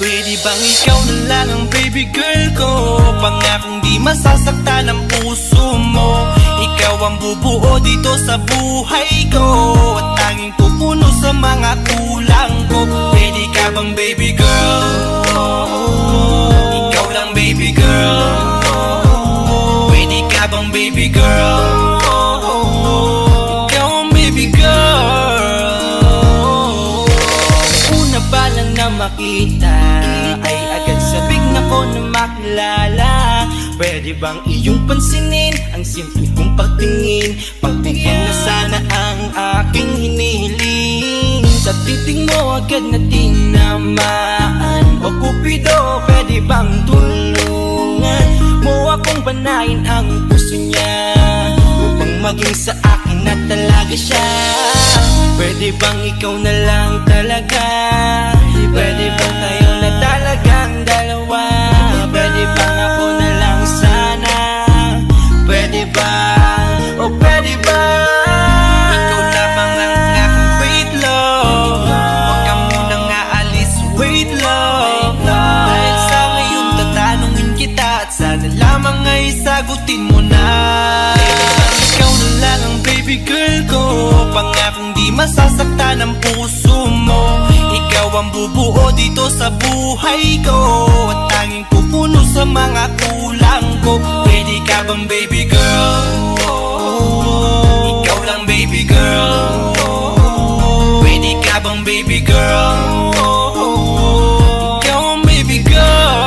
Pwede bang ikaw na lang ang baby girl ko? Pangakong di masasaktan ang puso mo. Ikaw ang bubuo dito sa buhay ko, at tanging pupuno sa mga kulang ko. Pwede ka bang baby girl? Ikaw lang baby girl. Pwede ka bang baby girl? Ikaw ang baby girl. Una pa lang na makita ay agad sabik na ko na makilala. Pwede bang iyong pansinin ang simple kong pagtingin? Pagbigyan na sana ang aking hinihiling. Sa titing mo agad na tinamaan. O Cupido, pwede bang tulungan mo akong banayin ang puso niya, upang maging sa akin na talaga siya? Pwede bang ikaw na lang talaga? Pwede bang tayo na talagang dalawa? Pwede bang ako na lang sana? Pwede ba? O pwede ba? Ikaw lamang ang aking wait love. Huwag ka munang aalis, wait love. Dahil sa ngayon tatanungin kita, at sana lamang ay sagutin mo na. Pwede bang ikaw na lang ang baby girl ko? Pangakong di masasaktan ang puso mo. Ikaw ang bubuo dito sa buhay ko, at tanging pupuno sa mga kulang ko. Pwede ka bang baby girl? Ikaw lang baby girl. Pwede ka bang baby girl? Ikaw ang baby girl.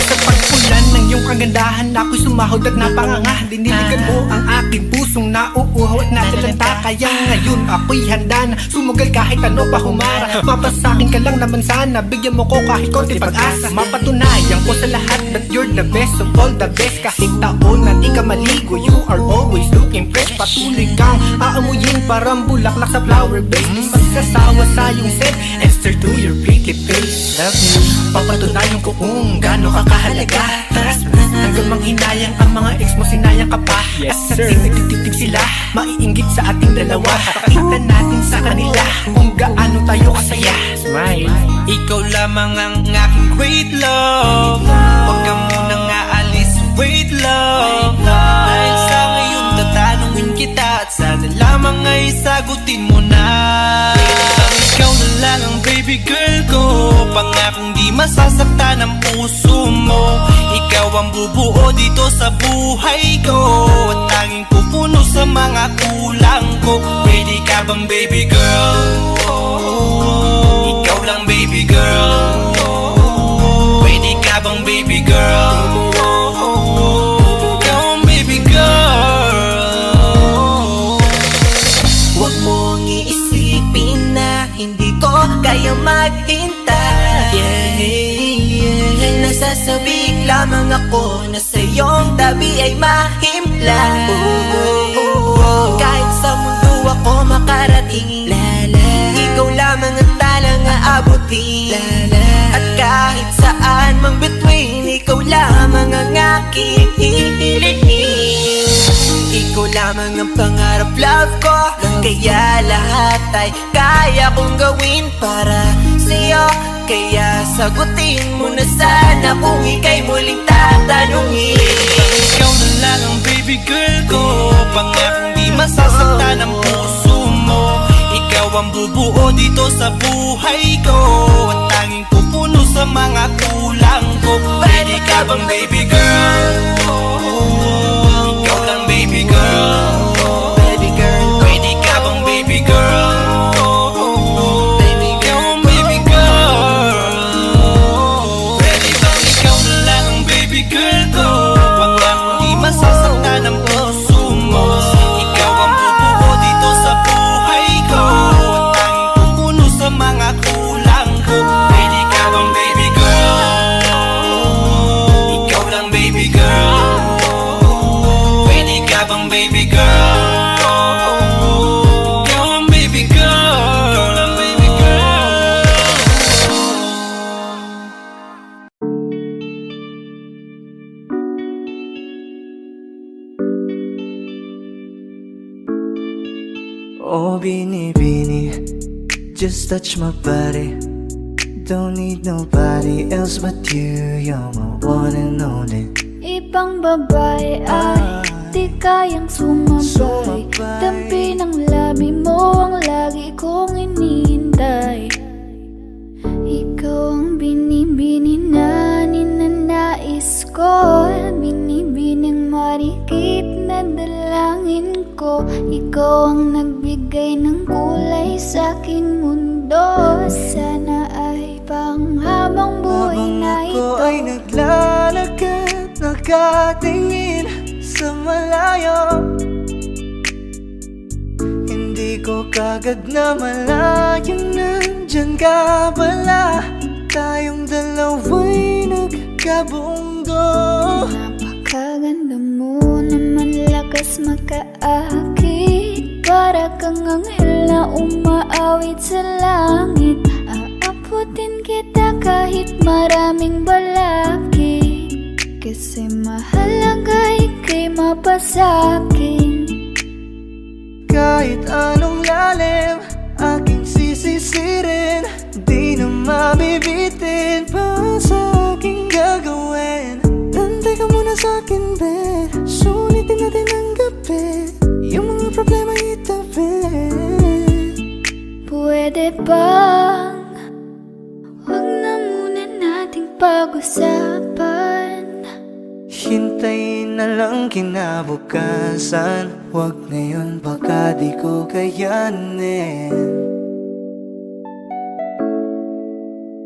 Sa pagpulan ng iyong kagandahan, ako'y sumahod at napanganga. Diniligan mo ang aking pusong nauuhaw at natalanta. Kaya ngayon ako'y handa na sumugal kahit ano pa humara. Mapasakin ka lang naman sana, bigyan mo ko kahit konti pag-asa. Mapatunayan ko sa lahat that you're the best of all the best. Kahit taon na di ka maligo, you are always looking fresh. Patuloy kang aamuyin parang bulaklak sa flower base. Di magsasawa sa iyong scent and stir to your pretty face. Love me, papatunayan ko kung gaano ka kahalaga. Trust me, hanggang manghinayang ang mga ex mo, sinayang ka pa. Yes, at sir. sa nagtitig sila, maiinggit sa ating dalawa. Pakita natin sa kanila kung gaano tayo kasaya. Smile. Ikaw lamang ang aking great love. Huwag ka munang aalis, wait love. Dahil sa ngayon tatanungin kita, at sana lamang ay sagutin mo na. Pwede bang ikaw na lang ang baby girl ko? Pangakong di masasaktan ang puso mo. Ikaw ang bubuo dito sa buhay ko, at tanging pupuno sa mga kulang ko. Pwede ka bang baby girl? Ikaw lang baby girl. Pwede ka bang baby girl? Ikaw ang baby girl. Huwag mong iisipin na hindi ko kaya maghintay. Nasasabik lamang ako na sa iyong tabi ay mahimpla. Kahit sa mundo ako makarating, ikaw lamang ang talang aabutin. At kahit saan mang between, ikaw lamang ang aking hihilihin. Ikaw lamang ang pangarap, love ko. Kaya lahat ay kaya kong gawin para sa'yo. Kaya sagutin mo na sana kung ika'y muling tatanungin. Ikaw na lang ang baby girl ko. Pangakong di masasaktan ang puso mo. Ikaw ang bubuo dito sa buhay ko, at tanging pupuno sa mga kulang ko. Pwede ka bang baby girl? Ikaw lang baby girl. Baby girl, Pwede ka bang baby girl? baby Ikaw girl, ang baby girl. Pwede bang ikaw na lang ang baby girl ko? Pangakong di masasaktan ang puso mo. Ikaw ang bubuo dito sa buhay ko, at tanging pupuno sa mga kulang ko. Pwede ka bang baby girl? Ikaw lang baby girl. Pwede ka bang baby girl? Ikaw ang baby girl. Ikaw lang baby girl. Oh, Bini, Bini, just touch my body. Don't need nobody else but you. You're my one and only. Ibang babae ay di kayang sumabay. Dampi ng labi mo ang lagi kong inihintay. Ikaw ang binibini na ninanais ko, binibining marikit na dalangin ko. Ikaw ang nagbigay ng kulay sa aking mundo. Sana ay panghabang buhay na Habang ako ito. ay naglalakad, nakatingin sa malayo, hindi ko kagad na malayo nandyan ka pala. Tayong dalawa'y nagkabundo. Napakaganda mo naman, lakas makaakit. Para kang anghel na umaawit sa langit. Aabutin kita kahit maraming balakid, kasi mahalaga ika'y mapasakin. Kahit anong lalim, aking sisisirin, di na mabibitin pa sa aking gagawin. Nantay ka muna sa akin, be. Sulitin natin ang gabi, yung mga problema itabi. Pwede bang wag na muna nating pag-usapan? Hintayin na lang kinabukasan. Huwag ngayon, baka di ko kayanin.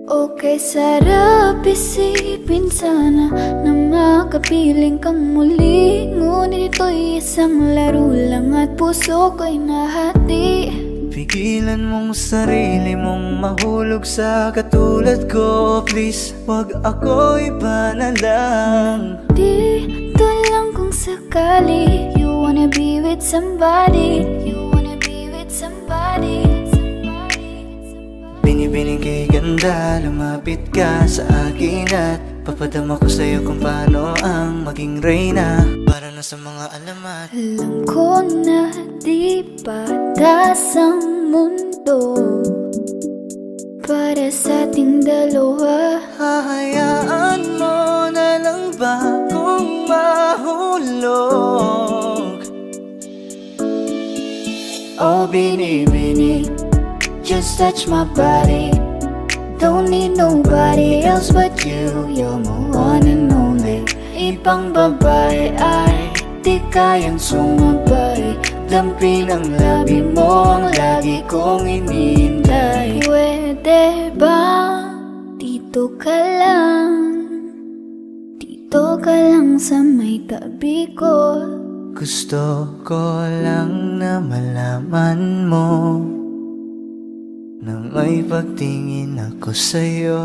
Okay, sarap isipin sana na makapiling kang muli. Ngunit ito'y isang laro lang at puso ko'y nahati. Pigilan mong sarili mong mahulog sa katulad ko. Please, wag ako, iba na lang. Dito lang kung sakali you wanna be with somebody. You wanna be with somebody. Binibining kay ganda, lumapit ka sa akin at papadama ko sa'yo kung paano ang maging reyna. Para na sa mga alamat. Alam ko na di patas ang mundo para sa ating dalawa. Hahayaan mo na lang ba kung mahulog? Oh, bini, just touch my body. Don't need nobody else but you. You're my one and only. Ibang babae ay di kayang sumabay. Dampi ng labi mo ang lagi kong inihintay. Pwede ba dito ka lang sa may tabi ko? Gusto ko lang na malaman mo na may pagtingin ako sa'yo.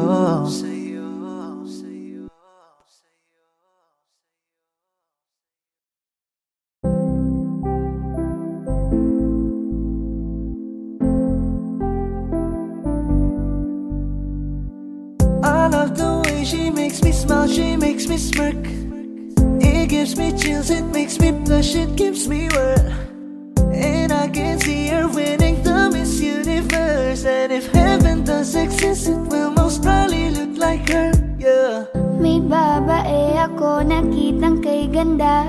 I love the way she makes me smile, she makes me smirk. It gives me chills, it makes me blush, it gives me wet. And I can see her winning the Miss Universe. And if heaven does exist, it will most probably look like her, yeah. May babae ako nakitang kay ganda.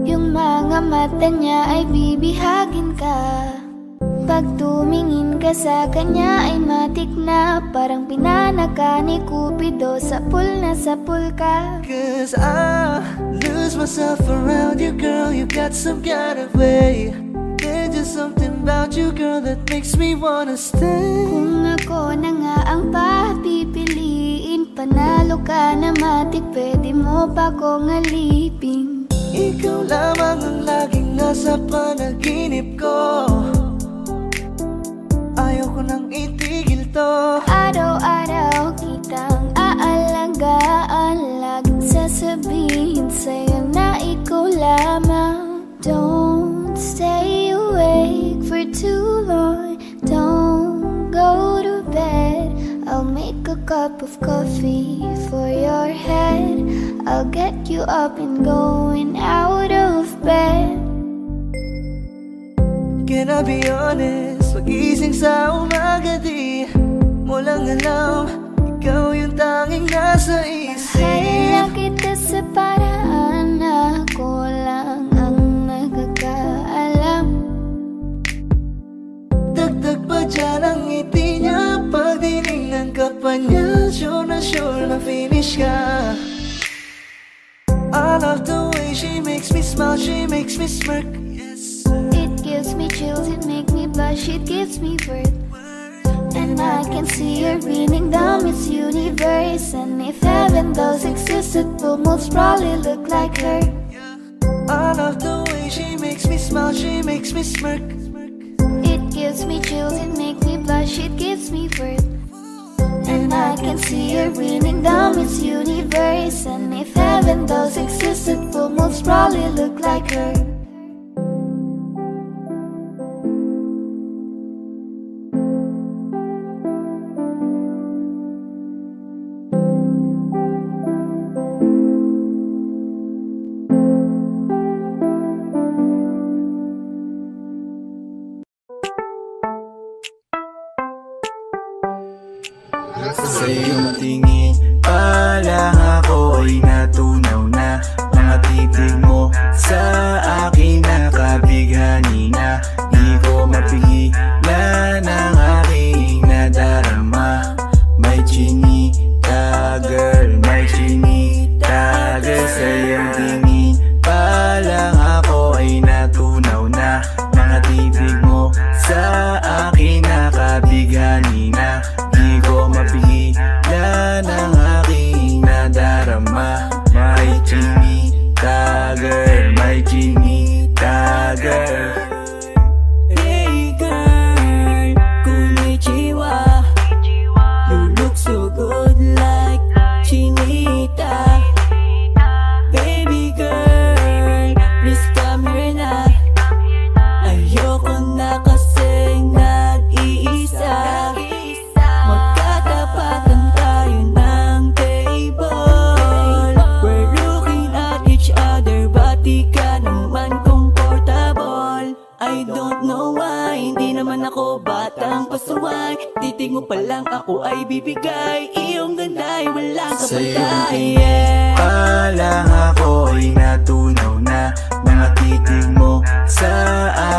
Yung mga mata niya ay bibihagin ka. Pag tumingin ka sa kanya ay matik na. Parang pinanaka ni Cupido, sapul na sapul ka. Cause I lose myself around you, girl. You got some kind of way. There's just something about you, girl, that makes me wanna stay. Kung ako na nga ang papipiliin, panalo ka na matik, pwede mo pa kong alipin. Ikaw lamang ang laging nasa panaginip ko. Ayaw ko nang itigil to. Araw-araw kitang aalagaan, laging sasabihin sa'yo na ikaw lamang. Don't stay awake for too long, don't go to bed. I'll make a cup of coffee for your head. I'll get you up and going out of bed. Can I be honest? Pagising sa umaga di mo lang alam ikaw yung tanging nasa isip. Mahal lang kita sa paraan na ako lang ang nakakaalam. Dagdag pa dyan ang ngiti niya, pag dinignan ka pa niya, sure na finish ka. I love the way she makes me smile, she makes me smirk. It gives me chills, it makes me blush, it gives me birth. And I can see her raining down Miss Universe. And if heaven does exist, it will most probably look like her. I love the way she makes me smile, she makes me smirk. It gives me chills, it makes me blush, it gives me birth. And I can see her raining down Miss Universe. And if heaven does exist, it will most probably look like her. Sa iyong tingin pa lang ako ay natunaw na. Mga titig mo sa akin nakabighani na. Di ko mapigilan ang aking nadarama. May chinita girl, may chinita girl. Sa iyong tingin pa lang ako ay natunaw na. Mga titig mo sa akin nakabighani na. Di ko mapigilan ang aking nadarama. May chinita girl, may chinita girl. Hey girl, konnichiwa. You look so good like Chinita. Baby girl, please come here na. Ayoko na kasing nag-iisa. Magkatapatan tayo ng table. We're looking at each other, but di ka naman comfortable. I don't know why, hindi naman ako batang pasuway. Titig mo pa lang ako ay bibigay. Iyong ganda ay walang Sa iyong kapatay. tingin pa lang ako ay natunaw na. Mga titig mo sa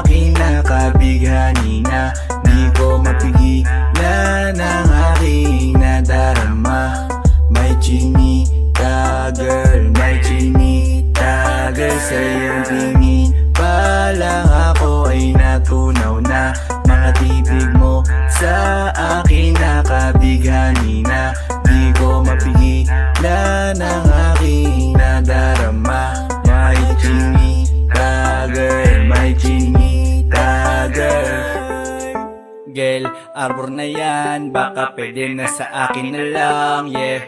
akin nakabighani na. Di ko mapigilan ang aking nadarama. May chinita girl, may chinita girl. Sa iyong tingin pa lang ako ay natunaw na. Mga titig mo sa akin nakabighani na. Di ko mapigilan ang aking nadarama. May chinita girl, may chinita girl. Girl, arbor na yan, baka pwede na sa akin na lang, yeah.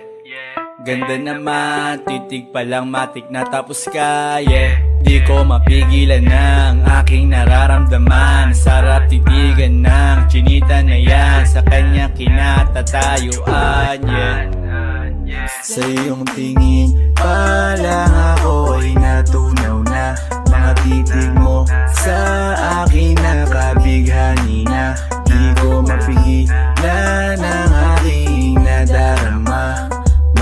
Ganda naman, titig pa lang matik na tapos ka, yeah. Di ko mapigilan ng aking nararamdaman. Sarap titigan ng chinita na yan. Sa kanya kinatatayuan, yeah. Sa iyong tingin pa lang ako ay natunaw na. Mga titig mo sa akin nakabighani na. Di ko mapigilan ang aking nadarama.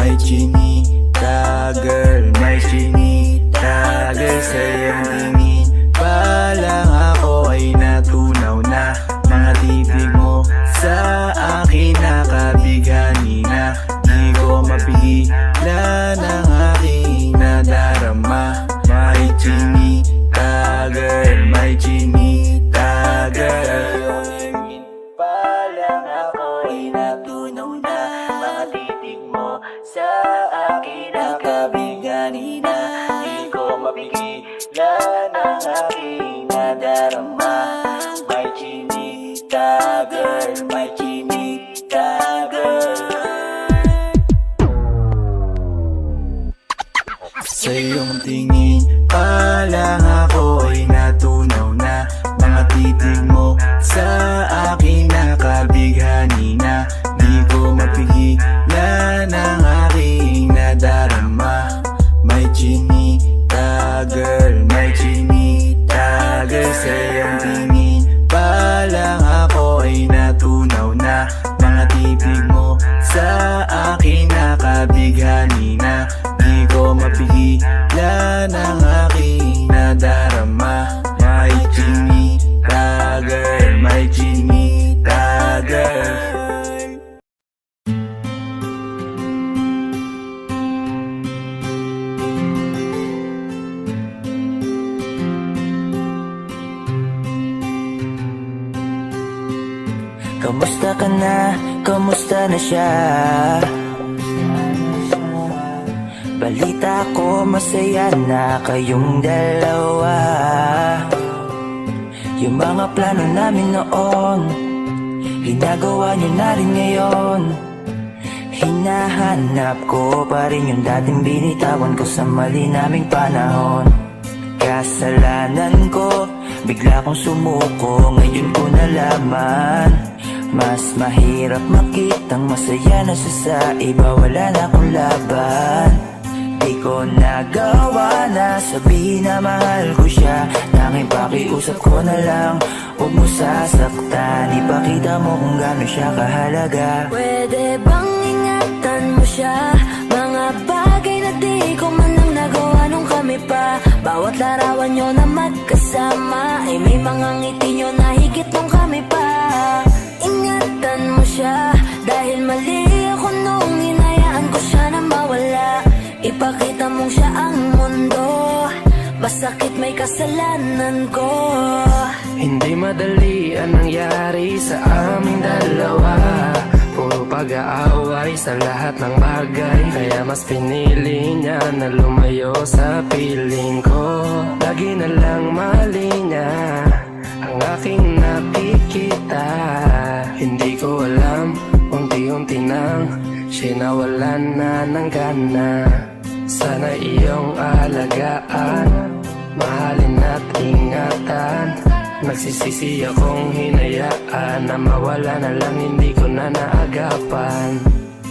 May chinita girl, may chinita girl. Sa iyong tingin pa lang ako ay natunaw na. Mga titig mo sa akin nakabighani na. Di ko mapigilan ang aking nadarama. May chinita girl, may chinita girl. Pa lang ako ay natunaw na. Mga titig mo sa akin nakabighani na. Di ko mapigilan ang aking nadarama. May chinita girl, may chinita girl. Sa iyong tingin pa lang ako ay natunaw na. Mga titig mo sa akin nakabighani na. Di ko mapigilan ang aking nadarama. May chinita girl, may chinita girl. Sa iyong tingin pa lang ako ay natunaw na. Mga titig mo sa Kamusta ka na? Kamusta na siya? Balita ko masaya na kayong dalawa. Yung mga plano namin noon, ginagawa niyo na rin ngayon. Hinahanap ko pa rin yung dating binitawan ko sa mali naming panahon. Kasalanan ko, bigla kong sumuko, ngayon ko nalaman. Mas mahirap makitang masaya na siya sa iba, wala na akong laban. Di ko nagawa na sabihin na mahal ko siya. Tanging pakiusap ko na lang, huwag mo sasaktan. Ipakita mo kung gaano siya kahalaga. Pwede bang ingatan mo siya? Mga bagay na di ko man lang nagawa nung kami pa. Bawat larawan nyo na magkasama ay may mga ngiti nyo na higit nung kami pa. Ingatan mo siya dahil mali ako nung hinayaan ko siya na mawala. Ipakita mong siya ang mundo, masakit may kasalanan ko. Hindi madali ang nangyari sa aming dalawa. Puro pag-aaway sa lahat ng bagay, kaya mas pinili niya na lumayo sa piling ko. Lagi na lang mali niya ang aking nakikita. Hindi ko alam, unti-unti nang siya nawalan na ng gana. Sana iyong alagaan, mahalin at ingatan. Nagsisisi akong hinayaan na mawala na lang, hindi ko na naagapan.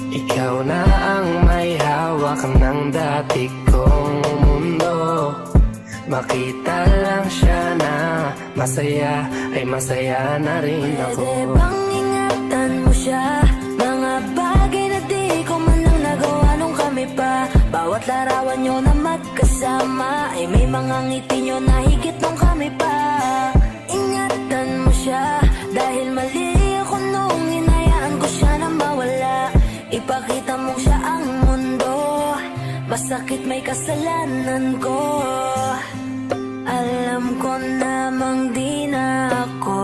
Ikaw na ang may hawak ng dati kong mundo. Makita lang siya na masaya, ay masaya na rin ako. Pwede bang ingatan mo siya? Mga bagay na di ko man lang nagawa nung kami pa. Bawat larawan nyo na magkasama ay may mga ngiti nyo na higit nung kami pa. Ingatan mo siya dahil mali ako nung hinayaan ko siya na mawala. Ipakita mo siya ang mundo, masakit may kasalanan ko. Alam ko namang di na ako.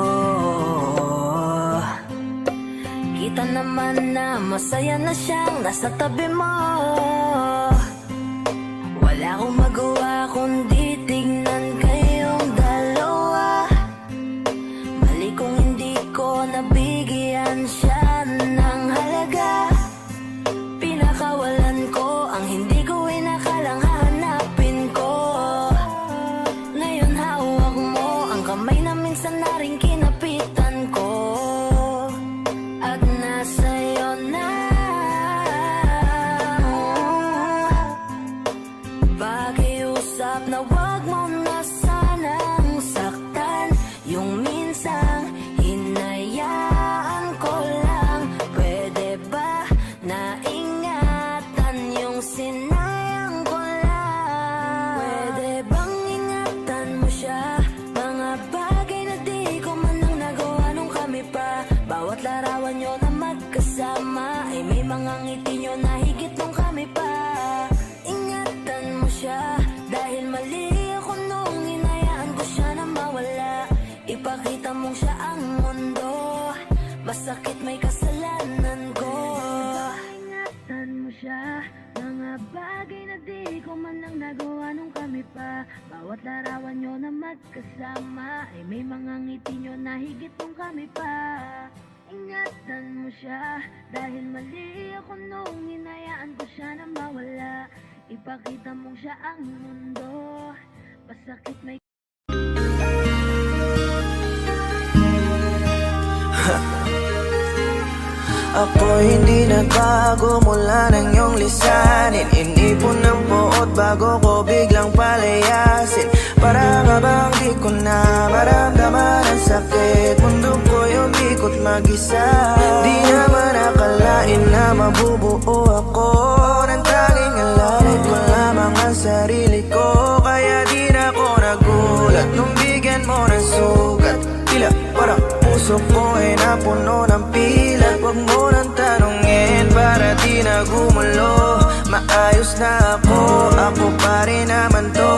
Kita naman na masaya na siyang nasa tabi mo. Wala akong magawa kundi tignan kayong dalawa. Mali kung hindi ko nabigyan siya ng halaga. Pinakawalan ko ang hindi ko inakalang hahanapin ko. Ngayon hawak mo ang kamay na minsan na rin kinapitan ko. At nasa'yo na. Pakiusap na wag mo na sanang saktan. Yung minsang hinayaan ko lang. Pwede ba na ingatan yung sinayang ko lang? Pwede bang ingatan mo siya? Mga bagay na di ko man lang nagawa nung kami pa. Bawat larawan nyo na magkasama ay may mga ngiti nyo na higit nung kami pa. Ingatan mo siya dahil mali ako nung hinayaan ko siya na mawala. Ipakita mong siya ang mundo, masakit may kasalanan ko. Ingatan mo siya, mga bagay na di ko man lang nagawa nung kami pa. Bawat larawan nyo na magkasama ay may mga ngiti nyo na higit nung kami pa. Ingatan mo siya dahil mali ako nung hinayaan ko siya na mawala. Ipakita mong siya ang mundo, masakit may Ako hindi nagbago mula nang iyong lisanin. Inipon ng buot bago ko biglang palayasin. Para nga bang di ko na maramdaman ang sakit. Mundo ko'y umikot mag-isa. Di naman akalain na mabubuo ako ng tanging alalay ko lamang ang sarili ko. Kaya di na ako nagulat nung bigyan mo ng sugat. Tila parang puso ko ay napuno ng pilat. Huwag mo nang tanungin para di na gumulo. Maayos na ako pa rin naman to.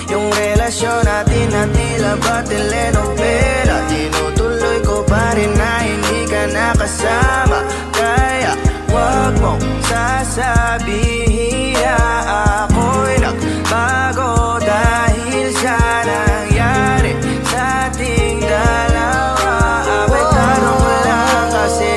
Yung relasyon natin na tila ba telenovela. Tinutuloy ko pa rin na hindi ka nakasama. tama. Kaya wag mong sasabihin na ako'y nagbago dahil sa nangyari sa ating dalawa. Abay, tanong ko lang kasi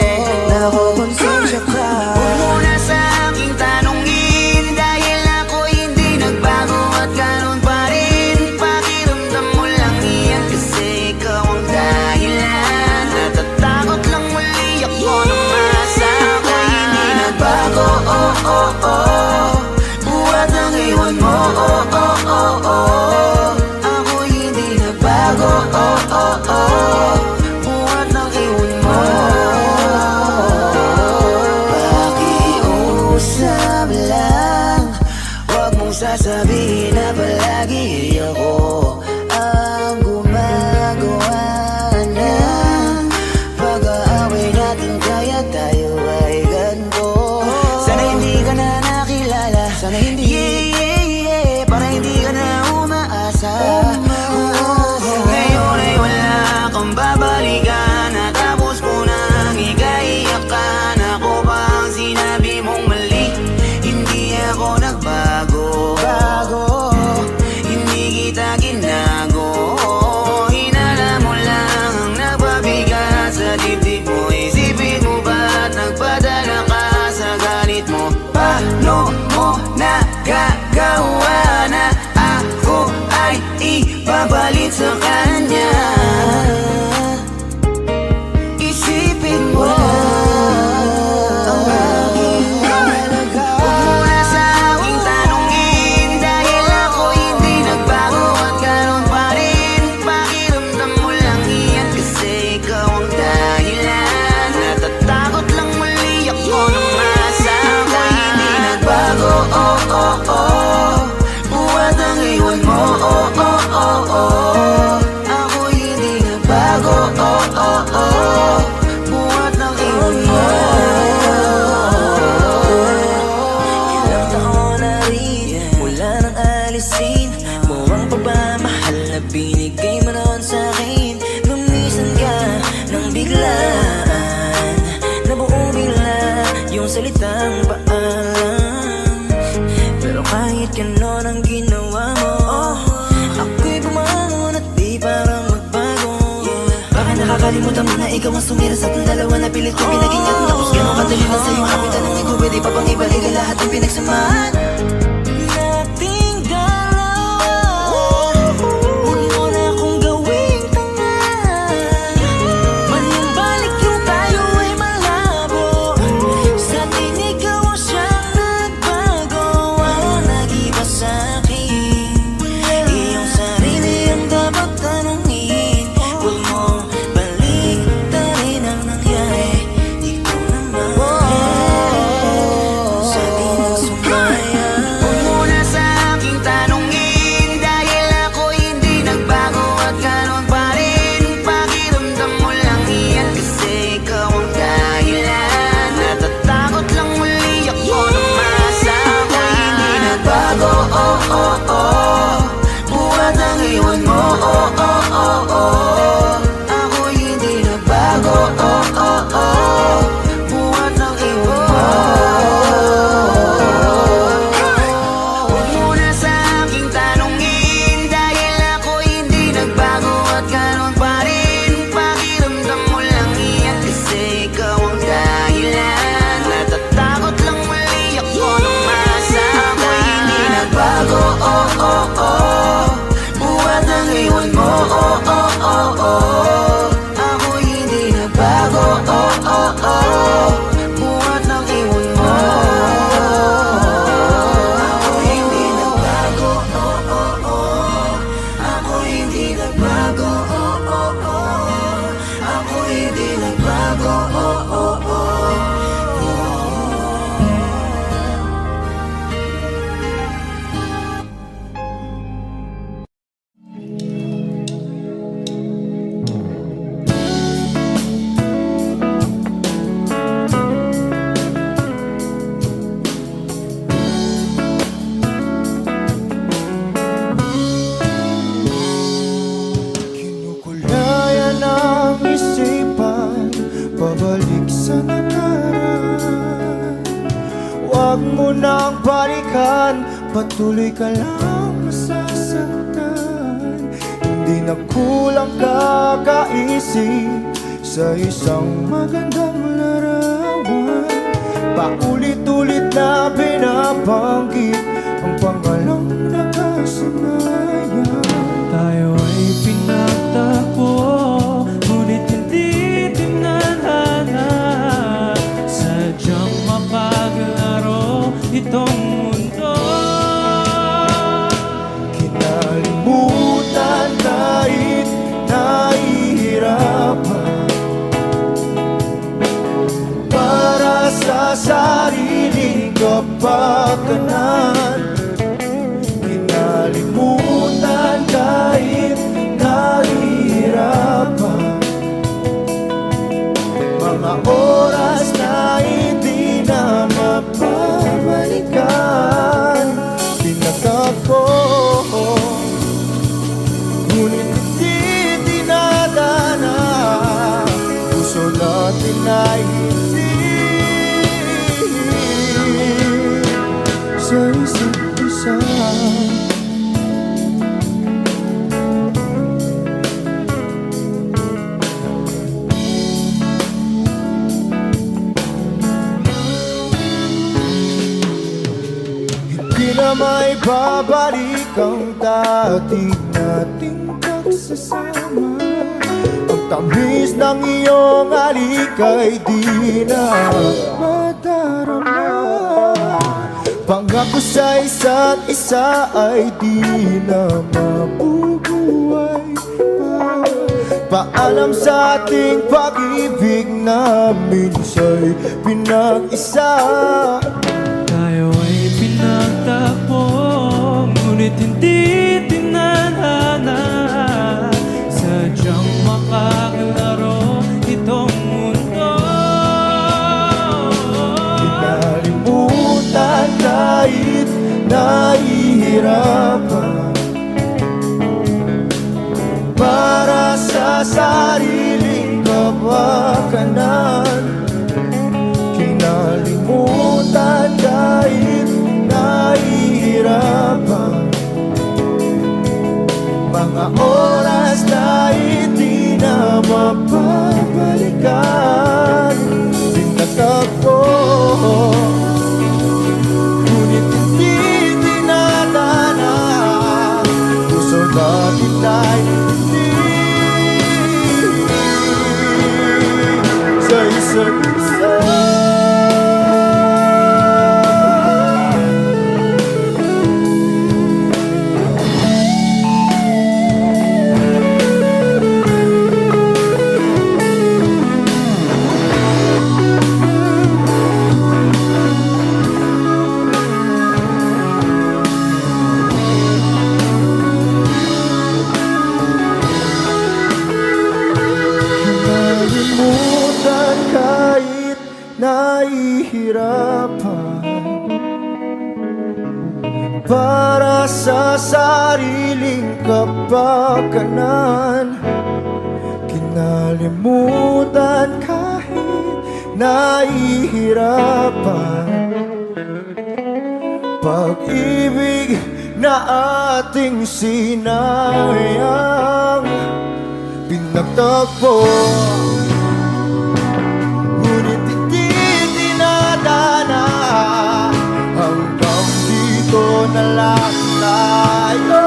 nakukonsensya ka. Huwag mo na sa aking tanongin, dahil ako'y hindi nagbago at ganun pa rin. Pakiramdam mo lang iyan kasi ikaw ang dahilan. Natatakot lang muli ako na masaktan. Ako'y hindi nagbago, oh, oh, oh. Buhat ng iwan mo, oh, oh, oh, oh. Ako'y hindi nagbago, oh, oh, oh. Buhat ng iwan mo. Pakiusap lang, huwag mong sasabihin na palagi ako ang gumagawa ng pag-aaway natin, kaya tayo ay ganito. Sana hindi ka na nakilala, sana hindi, para hindi ka na umaasa. Ngayon ay wala kang babalikan, natapos ko nang ikaiyakan. Ako ba ang sinabi mong mali? Hindi ako nagbago, hindi kita ginago. Hinala mo lang ang nagpabigat sa dibdib mo. Isipin mo ba't nagpadala ka sa galit mo? Paano mo nagagawa na ako ay ipapalit sa kanya? Isipin mo ang aking halaga. Huwag mo na sa aking tanongin, dahil ako hindi nagbago at ganun pa rin. Pakiramdam mo lang iyan kasi ikaw ang dahilan. Natatakot lang muli ako na masaktan. Ako'y hindi nagbago, oh, oh, oh. Buhat ang iwan mo, oh, oh, oh, oh. Ako'y hindi nagbago, oh, oh, oh. Buhat ng iwan mo. Ilang taon na rin mula nang alisin mo ang pagmamahal na binigay mo noon sa'kin. Gumisan ka ng biglaan, nabuong bigla yung salitang paalam. Pero kahit ganon ang ginawa mo, ako'y bumangon at di parang magbago. Baka nakakalimutan mo na ikaw ang sumira sa ating dalawa, na pilit ko pinagingat. Tapos ganon kadali na sa'yo kapitan ng ikaw, pwede pa bang ibalik ang lahat ng pinagsamahan nating dalawa? Huwag mo na akong gawing tanga, manumbalik yung tayo ay malabo. Sa atin ikaw ang siyang nagbago, walang nag-iba sa'kin. Iyong sarili ang dapat tanungin, huwag mo baliktarin ang nangyari. Ikaw naman sa atin ang sumaya. nakaraan. Huwag mo nang balikan, patuloy ka lang masasaktan. Hindi na kulang kakaisip sa isang magandang larawan. Paulit-ulit na binabanggit ang pangalang nakasanayan. Tayo ay pinagtagpo, ngunit hindi tinadhana. Sadyang mapaglaro itong mundo. Kinalimutan kahit nahihirapan, para sa sariling kapakanan. Kinalimutan kahit nahihirapan, mga oras na hindi na mapabalikan. Pinagkako, ngunit hindi dinadana. Puso natin ay hindi sa isa't isa. Hindi na may babalik ang dati nating pagsasama. Ang tamis ng iyong halik ay di na madarama. Pangako sa isa't isa ay di na mabubuhay pa. Paalam sa ating pag-ibig na minsa'y pinag-isa. Tayo ay pinagtagpo, ngunit hindi tinadhana. Sadyang makaglaro itong mundo. Kinalimutan kahit nahihirapan, para sa sariling kapakanan. Kinalimutan kahit nahihirapan, mga oras na hindi na mapabalikan. Pinagtagpo, ngunit hindi dinadana. Puso natin ay hindi sa isa't isa. Kinalimutan kahit nahihirapan, para sa sariling kapakanan. Kinalimutan kahit nahihirapan, pag-ibig na ating sinayang. Pinagtagpo, ngunit hindi dinadana. Hanggang dito na lang tayo.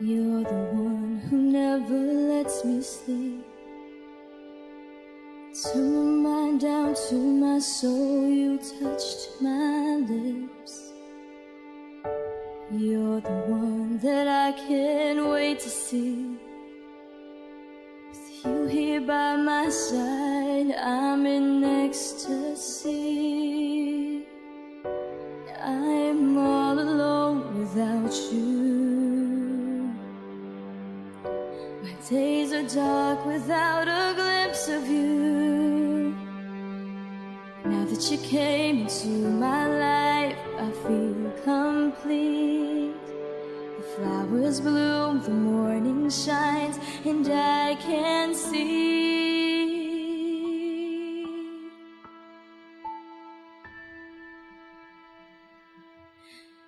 You're the one who never lets me sleep. Turn my mind down to my soul, you touched my lips. You're the one that I can't wait to see. With you here by my side, I'm in ecstasy. I'm all alone without you. My days are dark without a glimpse of you. Now that you came into my life, I feel complete. The flowers bloom, the morning shines, and I can see.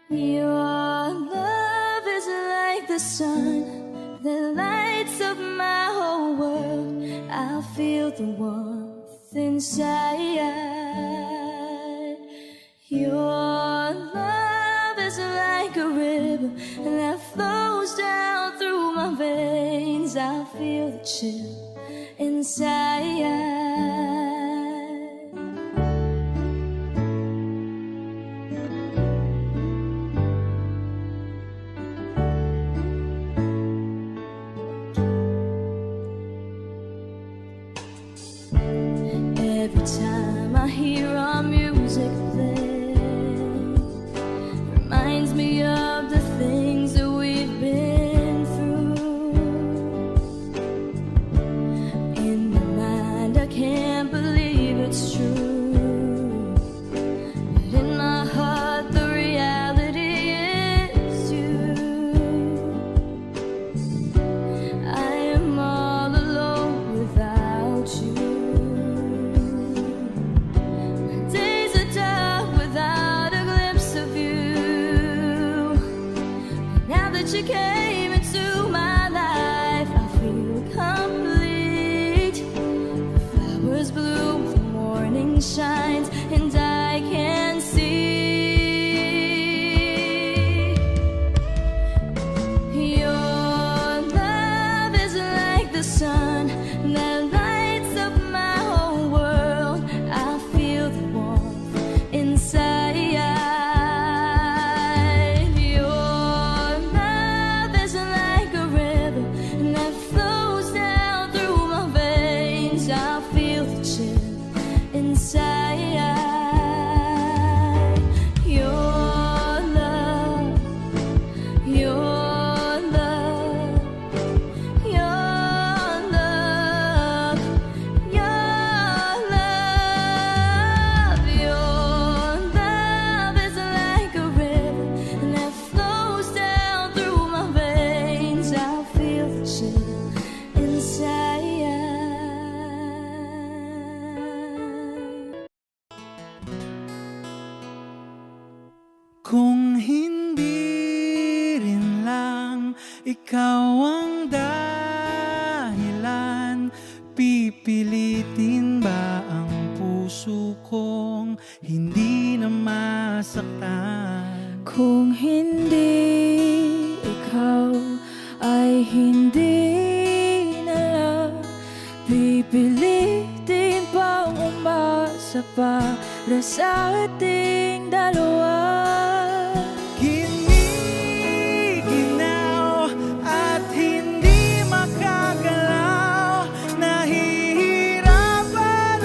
Your love is like the sun that lights up my whole world. I feel the warmth inside. Your love is like a river that flows down through my veins. I feel the chill inside. Every time I hear our music play, reminds me of the things that we've been through. In my mind, I can't believe it's true, but in my heart, the reality is you. I am all alone without you. You came into my life, I feel complete. The flowers bloom, the morning shines, and I can see. Your love is like the sun that lights up my whole world. I feel the warmth inside. Kung hindi rin lang ikaw ang dahilan, pipilitin ba ang puso kong hindi na masaktan? Kung hindi ikaw ay hindi na lang, pipilitin bang umasa para sa ating dalawa? Giniginaw at hindi makagalaw, nahihirapan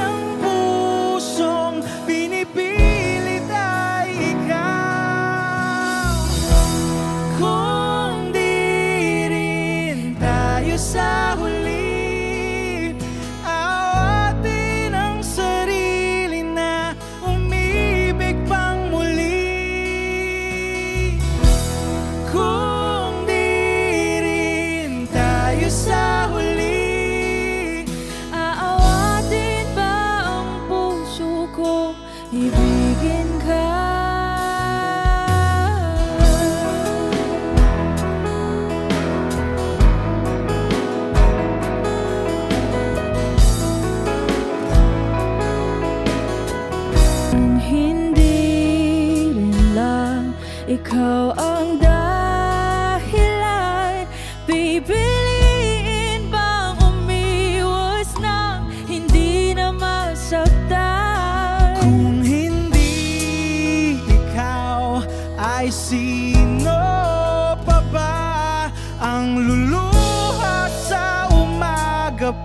ang pusong pinipilit ay ikaw. Kung di rin tayo sa huli, awatin ang sarili na umibig pang muli. Kung di rin tayo sa huli, Aawatin ba ang puso ko, ibigin ka? Kung hindi rin lang ikaw ang dahilan,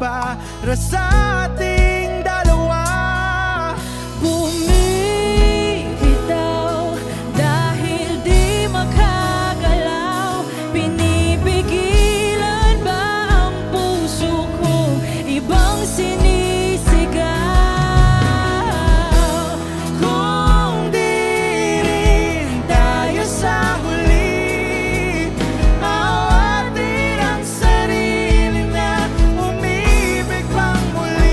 para sa ating dalawa. Bumibitaw dahil di makagalaw. Pinipigilan ba ang puso ko? Ibang sinisigaw. Kung di rin tayo sa huli, awatin ang sarili na umibig pang muli.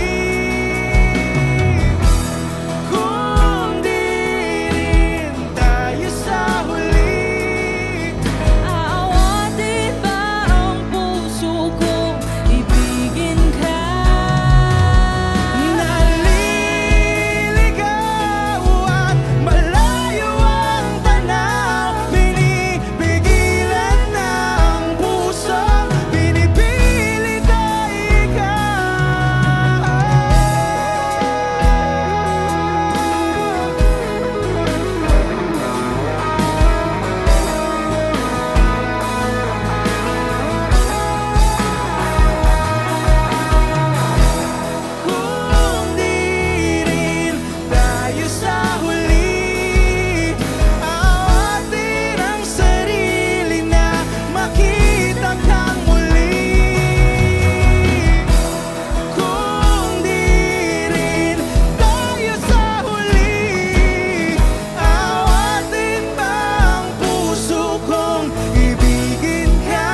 Kung di rin tayo sa huli, Aawatin ba ang puso ko? Ibigin ka. naliligaw at malayo ang tanaw. Binipigilan ng puso, pinipilit ay Kung di rin tayo sa huli, awatin ang sarili na makita kang muli. Kung di rin tayo sa huli, awatin ba ang puso kong ibigin ka?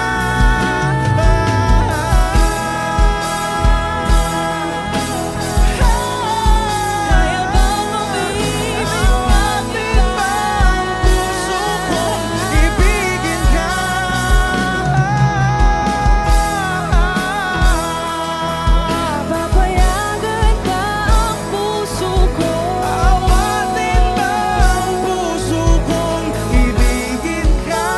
Kaya bang umibig ng iba? Puso kong ibigin ka. Papayagan ba ang puso ko? Awatin ba ang puso kong ibigin ka?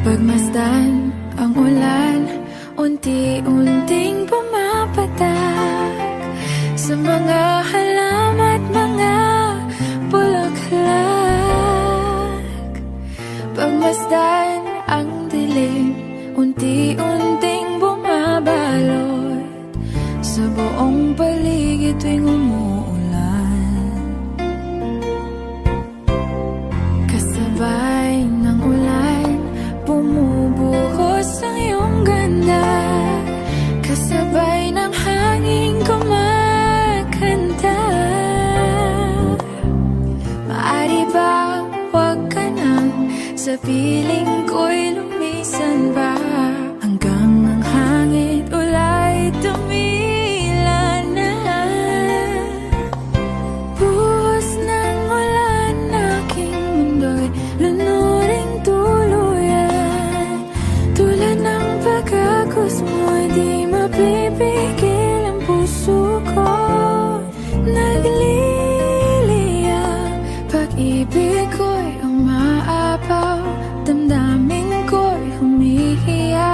Pagmasdan ang ulan, unti-unting pumapatak sa mga halaman at mga bulaklak. Pagmasdan ang dilim, unti-unting bumabalot sa buong paligid tuwing umuulan. Kasabay ng ulan, bumubuhos ang iyong ganda. Kasabay ng hangin kumakanta. Maari bang huwag ka nang sa piling ko'y lumisan ba? Hanggang ang hangin ulay tumila na. Buhos ng ulan, aking mundo'y lunuring tuluyan. Tulad ng pagkagos mo'y di mapipigil ang puso ko. Nagliliyab, pag-ibig ko'y umaapaw, damdamin ko'y humihiyap.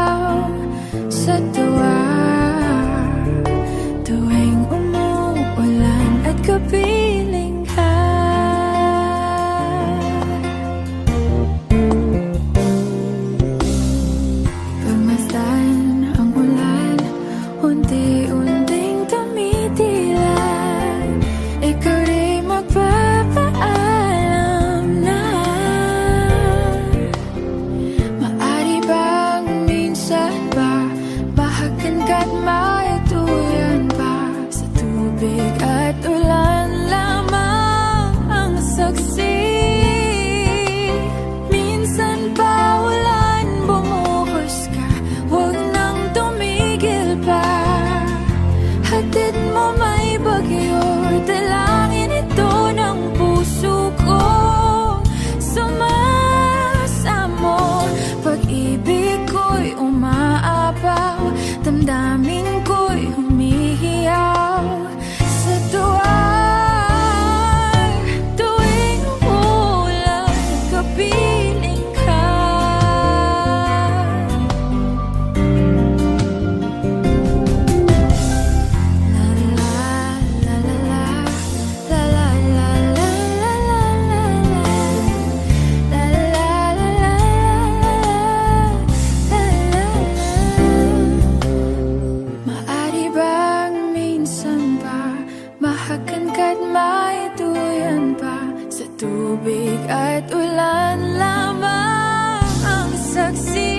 At ulan lamang ang saksi.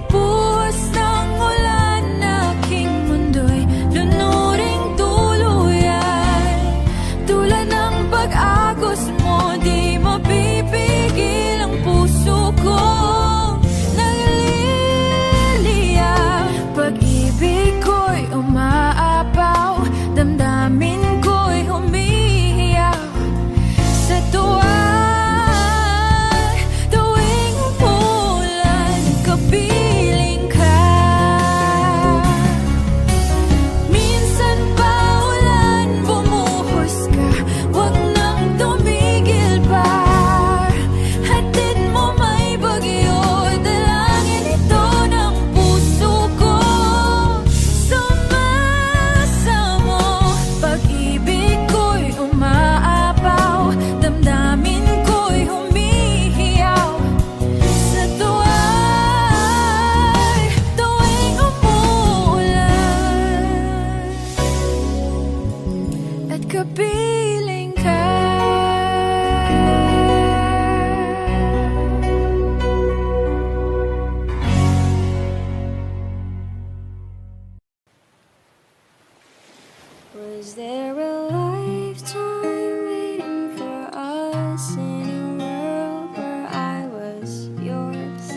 Buhos ng ulan, aking mundo'y lunuring tuluyan. Tulad ng pag-agos mo, di mapipigil ang puso ko. Nagliliyab, pag-ibig ko'y umaapaw, damdamin ko'y humihiyaw sa tuwa. Tuwing umulan, kapiling ka. Minsan pa ulan, bumuhos ka, wag nang tumigil pa. Hatid mo may bagyo, dalangin ito ng puso ko. Sumasamo, pag-ibig ko'y umaapaw, damdamin ko'y humihiyaw sa tuwa. Tuwing umuulan at kapiling ka. Was there a lifetime waiting for us in a world where I was yours?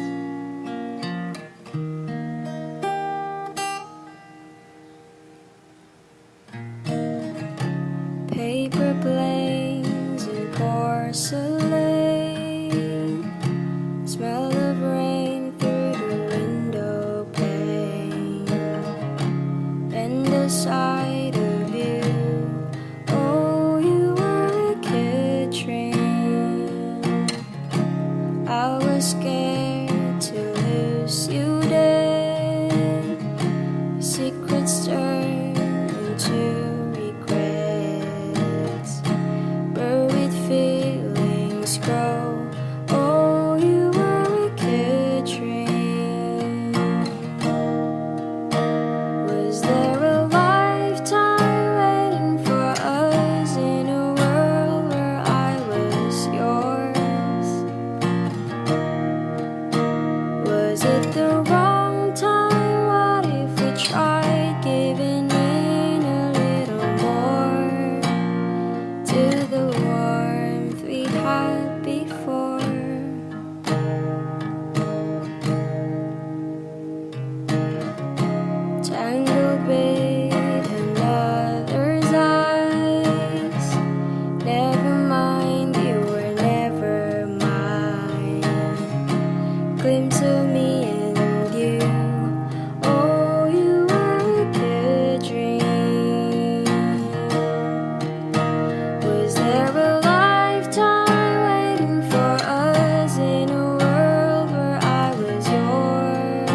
Paper planes and porcelain, smell of rain through the window pane, and the sight of you. Oh, you were a kid train. I was scared to lose you dead. Secrets turn into regrets. Buried feelings grow. Oh, you were a kid train. Was there a lifetime waiting for us in a world where I was yours? Was it the wrong time? What if we tried giving in a little more to the warmth we had before? Tangled with another's eyes. Never mind, you were never mine. Glimpse of me and you. Oh, you were a good dream. Was there a lifetime waiting for us in a world where I was yours?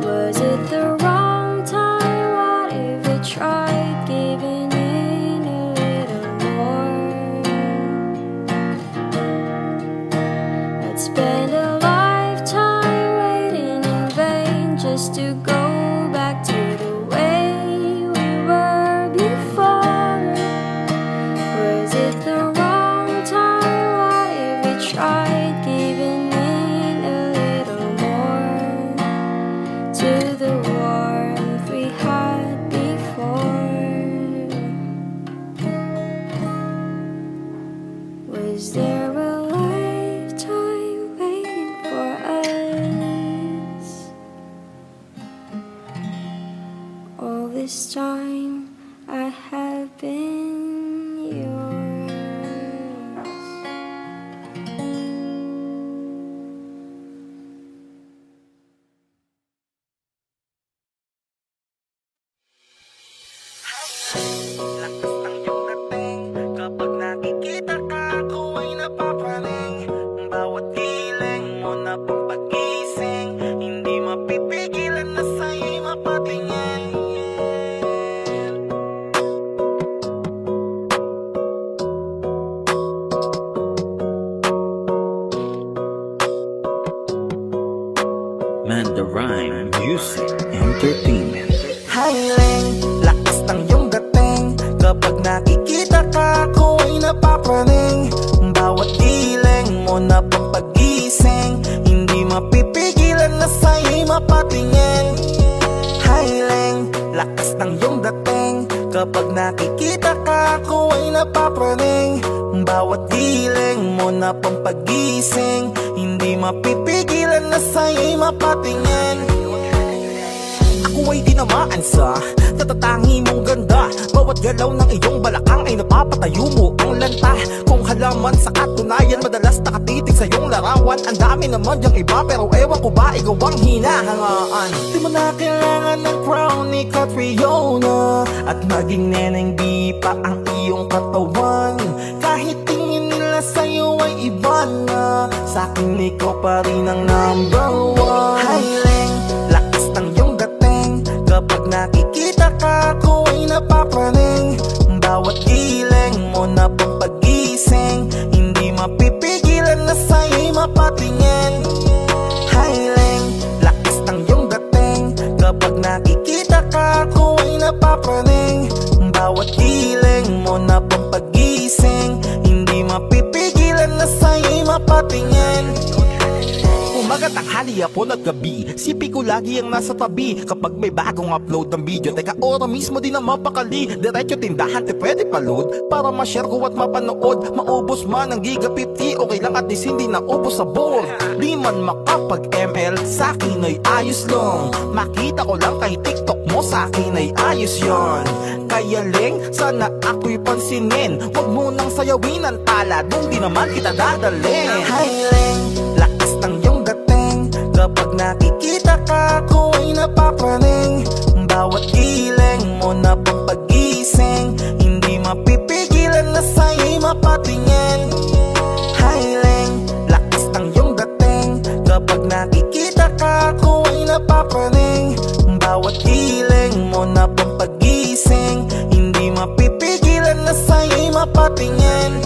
Was it the wrong time? What if we tried giving in a little more? I'd spend a lifetime waiting in vain just to go back to the way we were before. Was it the wrong time? What if we tried giving in a little more to the warmth we had before? Was there a lifetime waiting for us? All this time I have been yours. Lakas ng iyong dating, kapag nakikita ka, ako ay napapaling. Bawat hiling mo na pang pag-ising, hindi mapipigilan na sa'yo'y mapatingin. Mandarine Music Entertainment. Hiling, lakas ng iyong dating, kapag nakikita ka, mapatingin. Highlang, lakas ng iyong dating. Kapag nakikita ka, ako ay napapraning. Bawat giling mo na pampagising, hindi mapipigilan na sa'yo'y mapatingin. Ako ay tinamaan sa tatatangi mong ganda. Bawat galaw ng iyong balakang ay napapatayo mo ang lanta. Kung halaman sa katunayan, madalas nakatitig sa iyong larawan. Ang dami naman diyang iba, pero ewan ko ba ikaw ang hinahangaan. Di mo na kailangan ng crown ni Catriona, at maging neneng di pa ang iyong katawan. Kahit tingin nila sa'yo ay iba na, sa'kin ikaw pa rin ang number one. Highlang, lakas ng iyong dating. Kapag nakikita ka, ako ay napapraning. Bawat giling mo na pampagising, hindi mapipigilan na sa'yo'y mapatingin. Highlang, lakas ng iyong dating. Kapag nakikita ka, ako ay napapraning. Bawat giling mo na pampagising, hindi mapipigilan na sa'yo'y mapatingin. Umaga, tanghali, hapon at gabi, sipi ko lagi ang nasa tabi. Kapag may bagong upload ng video, teka ora mismo di na mapakali. Diretso tindahan, te pwede pa-load para ma-share ko at mapanood. Maubos man ang giga 50, okay lang at least hindi na ubos sa board. Di man makapag-ML, sa'kin ay ayos lang. Makita ko lang kay TikTok mo, sa'kin ay ayos yon. Kaya Leng, sana ako'y pansinin. Huwag mo nang sayawin ang tala, dun di naman kita dadalhin. Hi Leng, lakas ng iyong dating. Kapag nakikita ka, ako ay napapraning. Bawat giling mo na pampagising, hindi mapipigilan na sa'yo'y mapatingin. Highlang, lakas ng iyong dating. Kapag nakikita ka, ako ay napapraning. Bawat giling mo na pampagising, hindi mapipigilan na sa'yo'y mapatingin.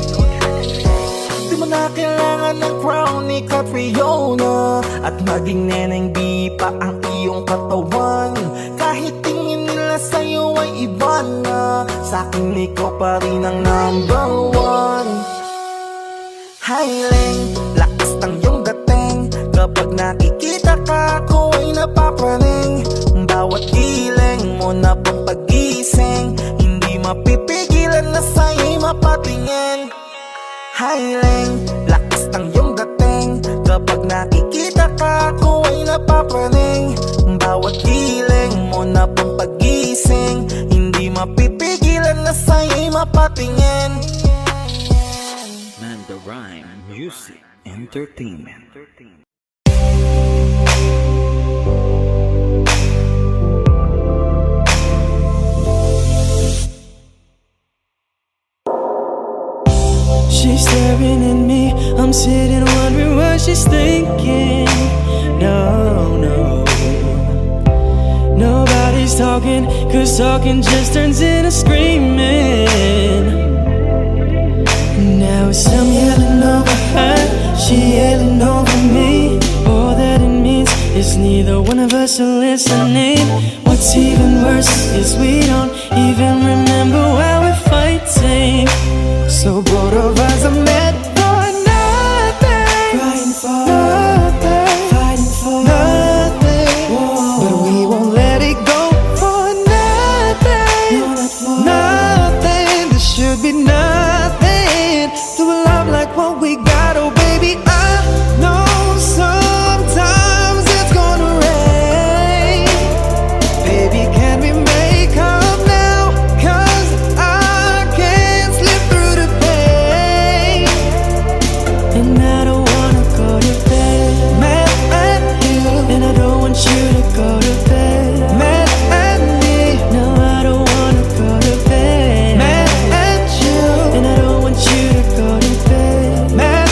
Di mo na kailangan ng crown ni Catriona, at maging neneng di pa ang iyong katawan. Kahit tingin nila sa'yo ay iba na, sa'kin ikaw pa rin ang number one. Highlang, lakas ng iyong dating. Kapag nakikita ka, ako ay napapraning. Bawat giling mo na pampagising, hindi mapipigilan na sa'yo'y mapatingin. Highlang, lakas ng iyong dating. Kapag nakikita ka, ako ay napapraning. Bawat giling mo na pampagising, hindi mapipigilan na sa'yo'y mapatingin. Manda Rhyme Music Entertainment. She's staring at me, I'm sitting wondering what she's thinking. No, no, nobody's talking, cause talking just turns into screaming. Now it's I'm yelling over her, she yelling over me. All that it means is neither one of us are listening. What's even worse is we don't even remember why we're fighting. So both of us are mad for nothing, crying for nothing, fighting for nothing. But we won't let it go for nothing, no, not for nothing. There should be nothing to a love like what we got. Oh baby, I know sometimes it's gonna rain. Baby, can we make up now? 'Cause I can't slip through the pain, and I don't wanna go to bed mad at you, and I don't want you to go to bed mad at me. No, I don't wanna go to bed mad at you, and I don't want you to go to bed mad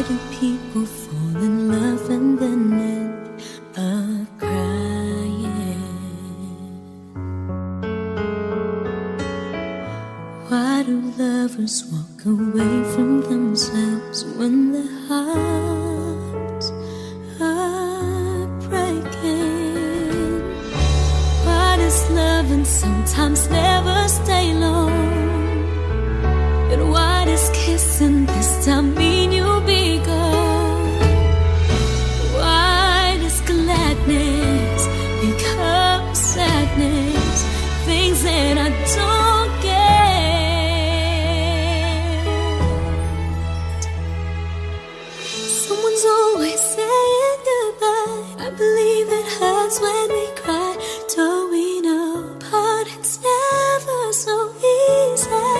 do people fall in love and then end up crying? Why do lovers walk away from themselves when their hearts are breaking? Why does loving sometimes never stay long? And why does kissing this time mean you'll be gone? Why does gladness become sadness? Things that I don't get. Someone's always saying goodbye. I believe it hurts when we cry. Don't we know part it's never so easy?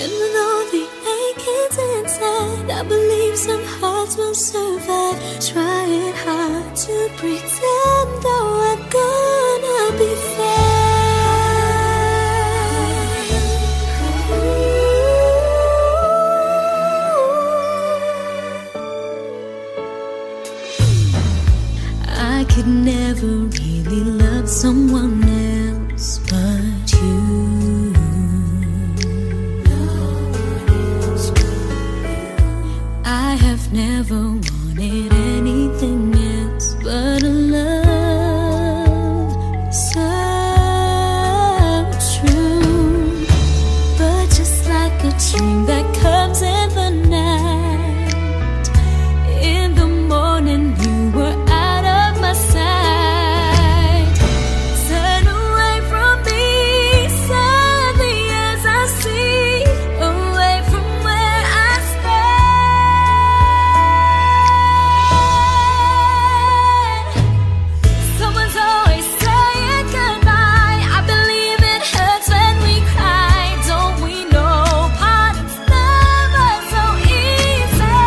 And with all the achings inside, I believe some hearts will survive. Trying hard to pretend that we're gonna be fine. I could never really love someone else but you. I have never wanted anything else but a love so true. But just like a dream that comes in the night, in the morning you were out of my sight. Turn away from me sadly as I see, away from where I stand. Someone's always saying goodbye. I believe it hurts when we cry. Don't we know part it's never so easy?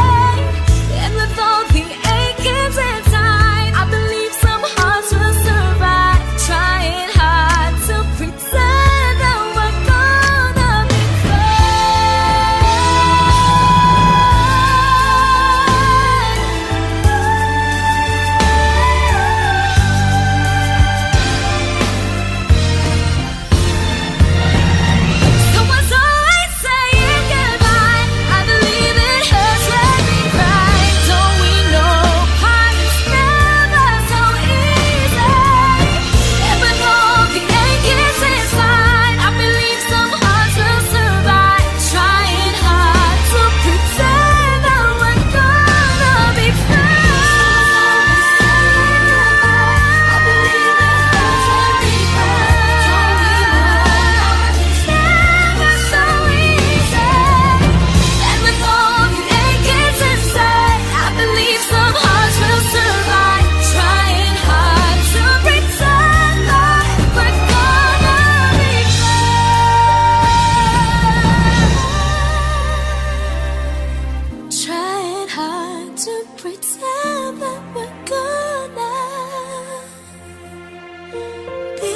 And with all the achings inside, I believe some hearts will survive. Trying hard to pretend that we're gonna be Someone's always saying goodbye. I believe it hurts when we cry. Don't we know part it's never so easy? And with all the achings inside, I believe some hearts will survive. Trying hard to pretend that we're gonna be fine. I believe it hurts when we cry. Don't we know part it's never so easy? And with all the achings inside, I believe some hearts will survive. Trying hard to pretend that we're gonna be fine. Trying hard to pretend that we're gonna be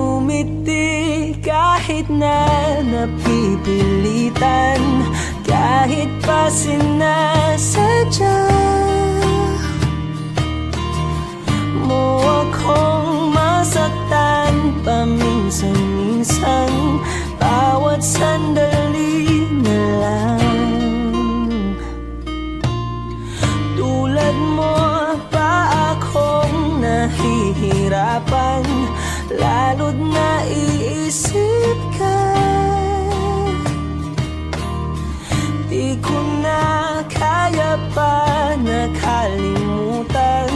Ngumiti kahit na napipilitan, kahit pa sinasadya mo akong masaktan paminsan-minsan, bawat sandali na lang. Tulad mo pa akong nahihirapan, lalo't naiisip ka. Di ko na kaya pa nakalimutan,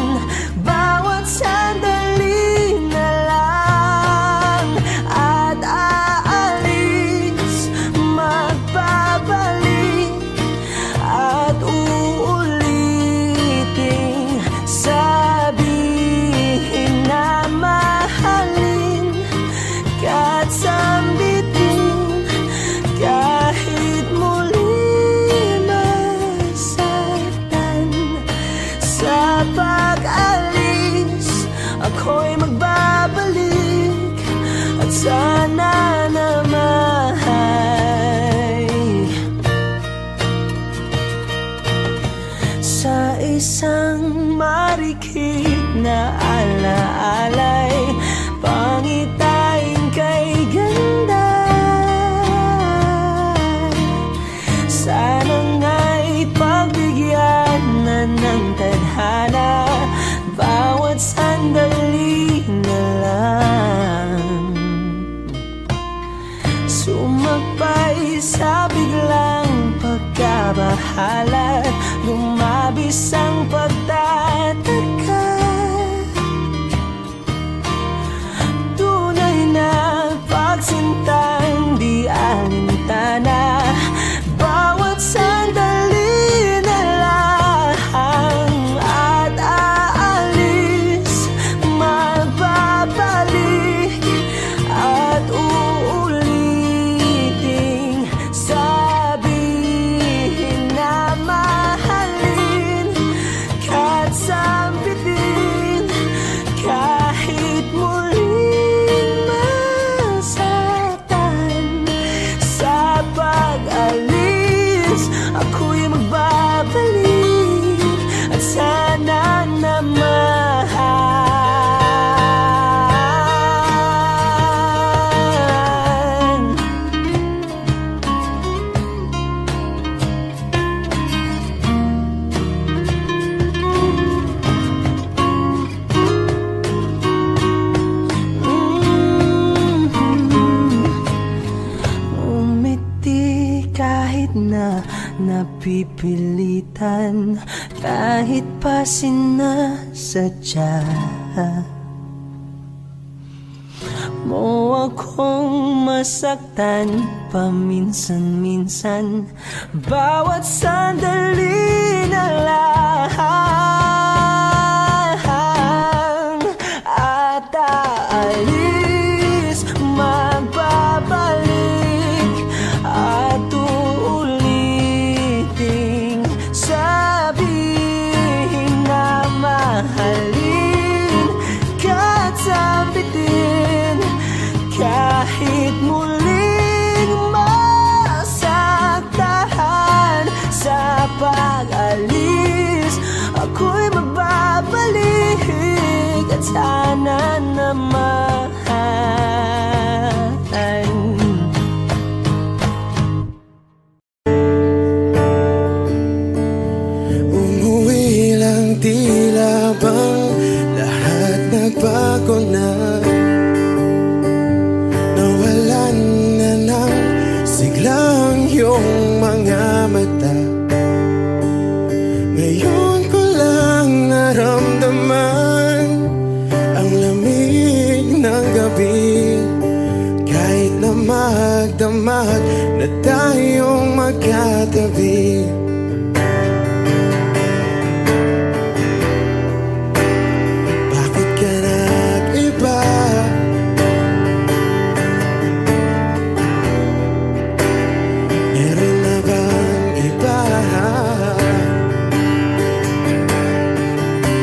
bawat sandali na lang. At aalis palay, pangitain kay ganda. Sana nga'y pagbigyan na ng tadhana, bawat sandali na lang. Sumagpay sa biglang pagkabahala, lumabis ang pagtataka. Tunay na pagsintang di alintana, bawat sandali na lang. At aalis, magbabalik, at uuliting sabihin na mahalin, kahit sambitin, kahit muling masaktan. Sa pag-alis, ako'y magbabalik, at sana naman. Umiti kahit na napipilitan, kahit pa sinasadya mo akong masaktan paminsan-minsan, bawat sandali na lang. At aalis, magbabalik, at uuliting sabihin na mahalin, kahit sambitin, kahit muling masaktan. Sa pag-alis, ako'y magbabalik, at sana naman. Umuwi lang, tila bang lahat nagbago na. Nawalan na ng siglang iyong mga mata. Ngayon ko lang naramdaman ang lamig ng gabi, kahit na magdamag na tayong magkatabi. Bakit ka nag-iba? Meron na bang iba?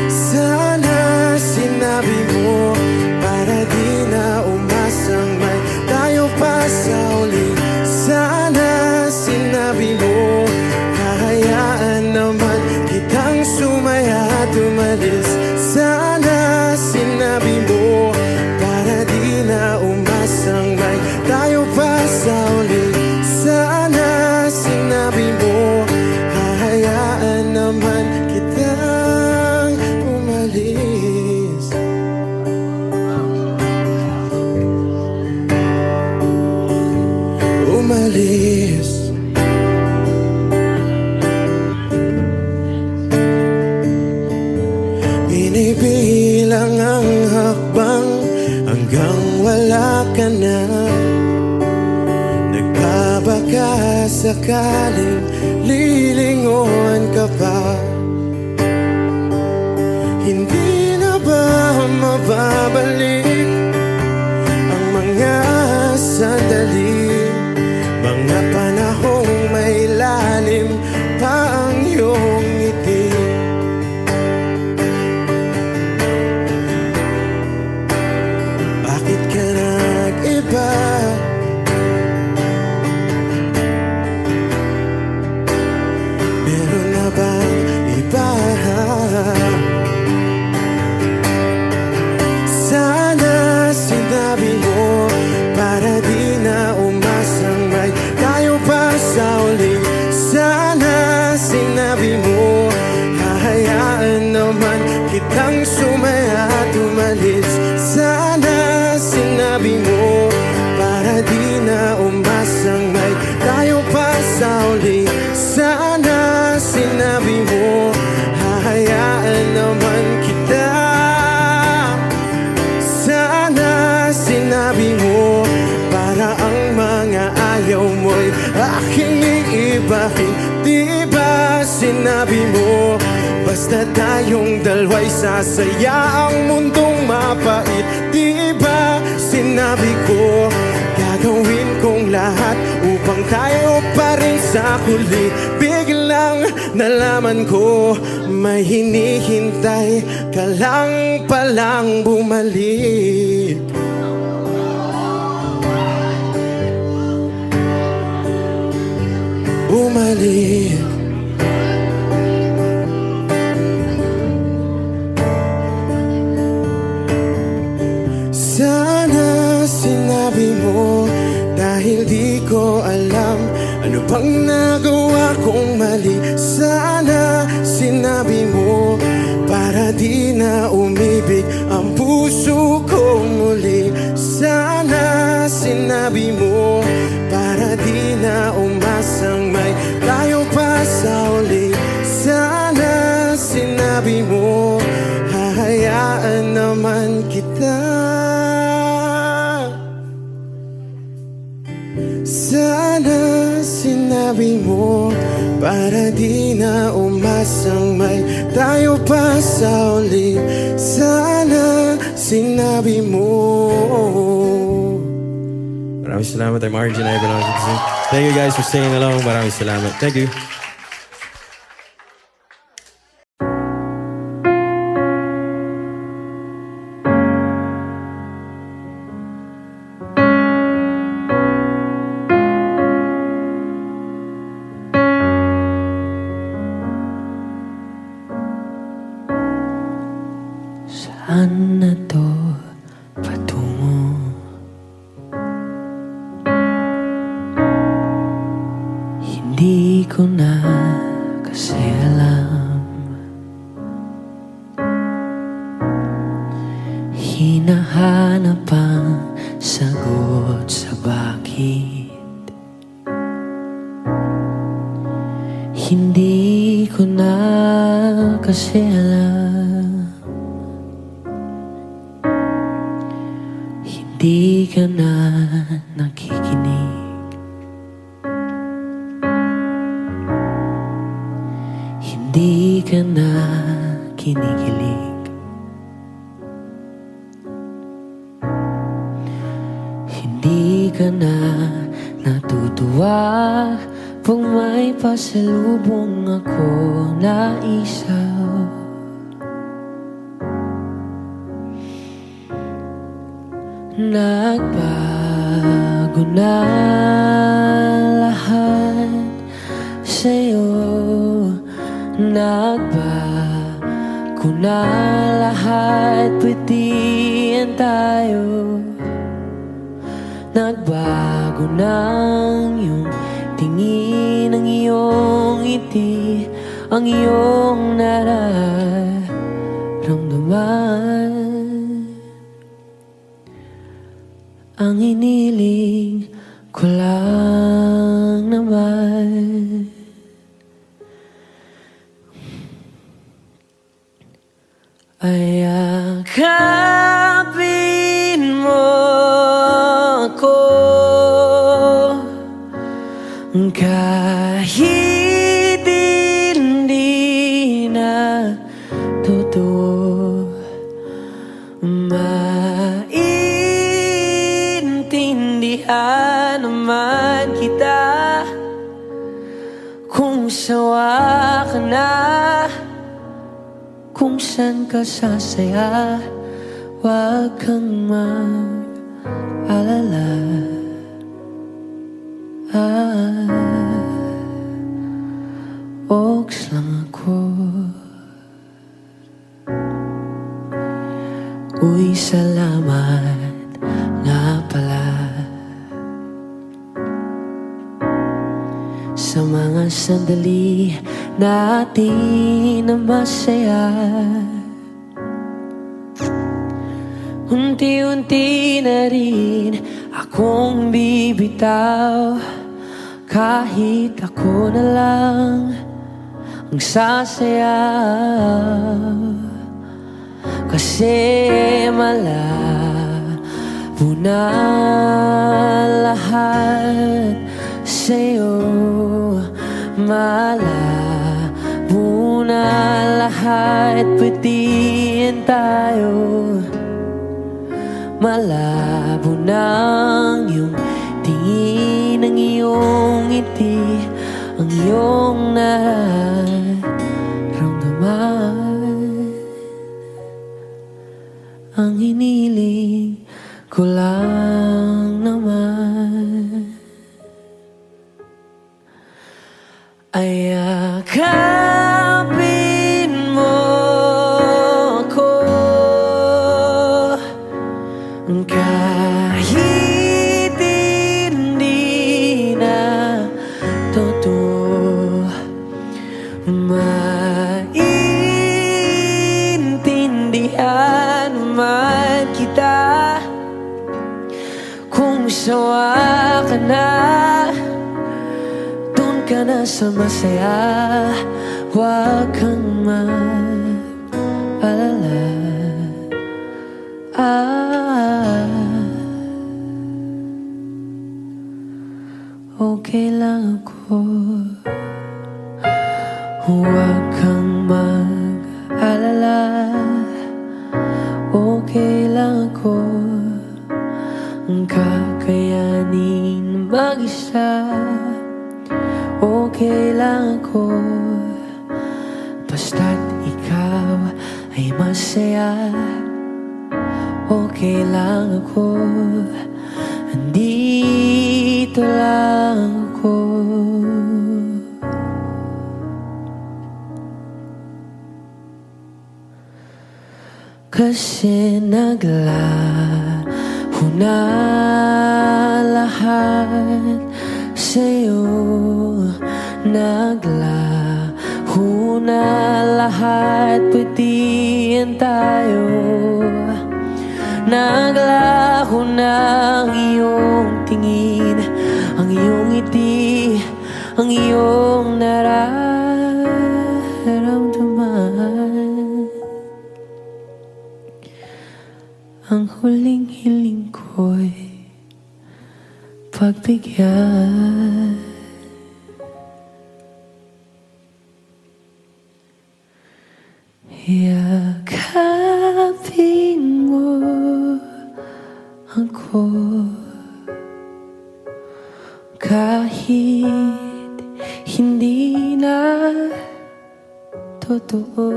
Sana sinabi mo, para di na umasang may tayo pa sa uli. Sana sinabi mo, hahayaan naman kitang sumaya at umalis. Sana sinabi mo, para di na umasang may tayo pa sa uli. Sana sinabi mo, hahayaan naman kitang umalis. Umalis. Binibilang ang hakbang hanggang wala ka na. Nagbabaka sakaling lilingon ka pa. Hindi na ba mababalik ang mga sandali, mga panahong may lalim pa ang iyong ngiti? Bakit ka nag-iba? Meron na bang iba? Sa sinabi mo, hahayaan naman kitang sumaya at umalis. Sana sinabi mo, para di na umasang may tayo pa sa uli. Sana sinabi mo, hahayaan naman kita. Sana sinabi mo, para ang mga ayaw mo'y aking iibahin. Di ba sinabi mo, basta tayong dalawa'y sasaya ang mundong mapait. Di ba sinabi ko, gagawin kong lahat upang tayo pa rin sa huli. Biglang nalaman ko, may hinihintay ka lang palang bumalik. Bumalik. Sana sinabi mo, dahil di ko alam ano bang nagawa kong mali. Sana sinabi mo, para di na umibig ang puso ko muli. Sana sinabi mo, para di na umasang may tayo pa sa uli. Sana sinabi mo, hahayaan naman kita. Sana sinabi mo, para di na umasang may tayo pa sa uli. Sana sinabi mo. Maraming salamat. I'm Arjun Ivan. Thank you guys for singing along. Maraming salamat. Thank you. Saan na to patungo? Hindi ko na kasi alam. Hinahanap ang sagot sa bakit. Hindi ko na kasi alam. Di ka na nakikinig. Hindi ka na kinikilig. Hindi ka na natutuwa pag may pasalubong ako na isaw. Nagbago na lahat sa'yo. Nagbago na lahat, pwedihan tayo. Nagbago na ang iyong tingin, ang iyong ngiti, ang iyong nararamdaman. Ang iniling ko lang naman ay yakapin mo ako kahit hindi na totoo. Maintindihan naman kita kung sawa ka na, kung saan ka sasaya. Huwag kang mag-alala. Oks lang ako. Uy, salamat nga pala sa mga sandali natin na masaya. Unti-unti na rin akong bibitaw, kahit ako na lang ang sasayaw. Kasi malabo na lahat sa'yo, malabo na lahat, pwedeng tayo. Malabo nang iyong tingin, ang iyong ngiti, ang iyong nararamdaman. Ang hiniling ko lang naman ay yakapin mo ako, kahit hindi na totoo. Maintindihan man kita kung sawa ka na, dun ka na sa masaya. Huwag kang mag-alala. Okay lang ako. Huwag kang mag-alala. Okay lang ako. Kakayanin mag-isa. Okay lang ako. Basta't ikaw ay masaya. Okay lang ako. Andito lang ako. Kasi naglaho na lahat sa'yo, naglaho na lahat, pwedeng tayo. Naglaho na ang iyong tingin, ang iyong ngiti, ang iyong nararamdaman. Ang huling hiling ko'y pagbigyan. Yakapin mo ako, kahit hindi na totoo.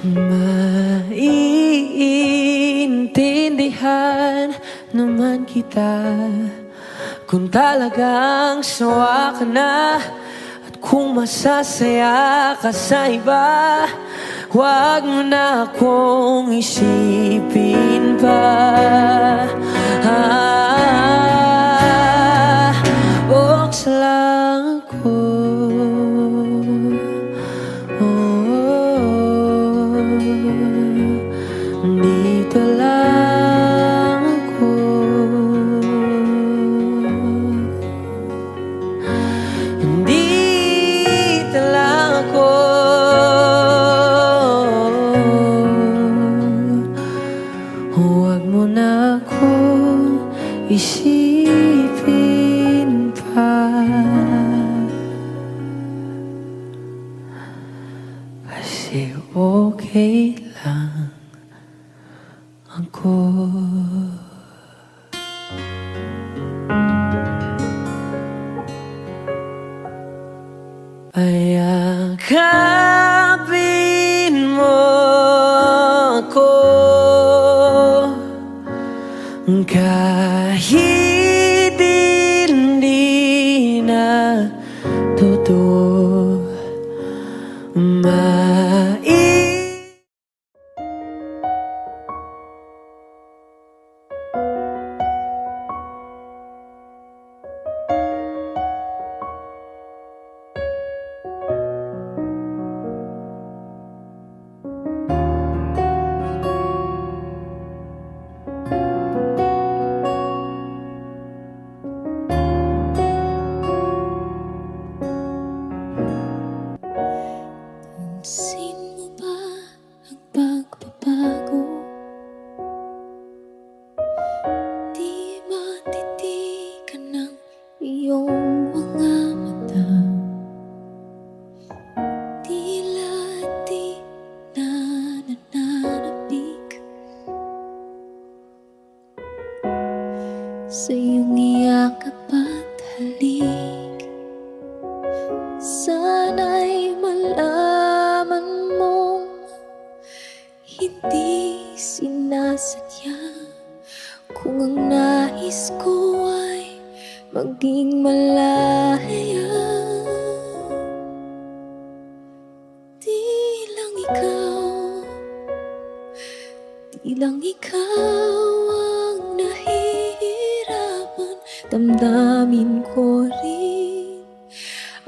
Maiintindihan naman kita kung talagang sawa ka na, at kung masasaya ka sa iba. Huwag mo na akong isipin pa. Oks lang ako. Dito lang ako. Dito lang ako. Huwag mo na akong isipin pa. Kasi okay lang ako. Ay yakapin mo ako, kahit hindi na totoo.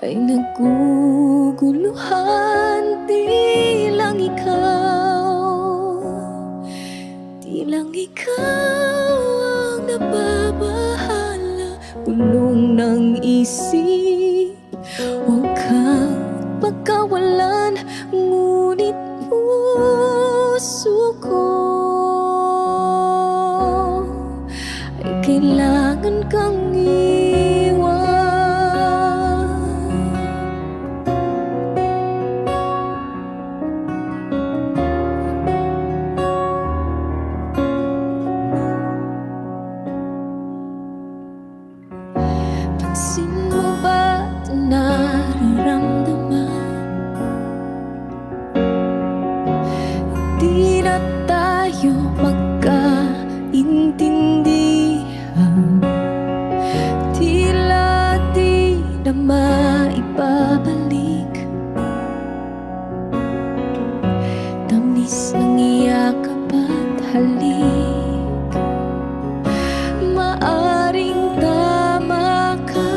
ay naguguluhan. Di lang ikaw, di lang ikaw ang nababahala. Bulong ng isip, huwag kang pagkawalan. Ngunit puso ko ay kailangan kang iwan. Pansin mo ba ito nararamdaman? Di na tayo magkaintindihan. Tila di na maibabalik tamis ng iyakap at halik. Maaring tama ka,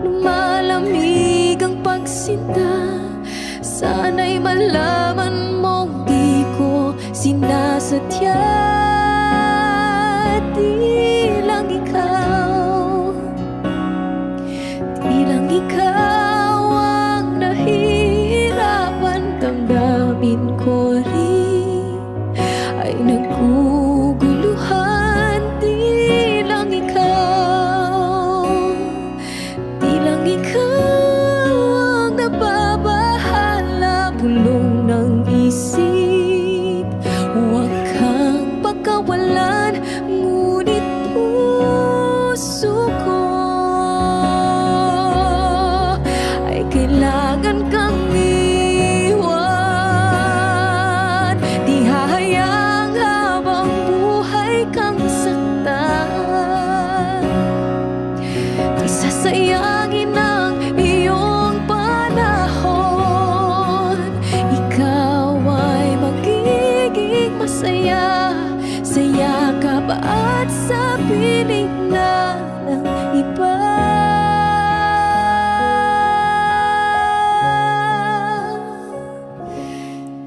lumalamig ang pagsinta. Sana'y malaman mong di ko sinasadya. Di lang ikaw, di lang ikaw ang nahihirapan. Damdamin ko rin ay naguguluhan. Di lang ikaw, di lang ikaw ang nababahala. Bulong ng isip, huwag kang pagkawalan. Ngunit puso ko ay kailangan kang iwan. Di hahayang habang buhay kang saktan. Di sasayangin ang iyong panahon. Ikaw ay magiging masaya sa yakap at sa piling na ng iba.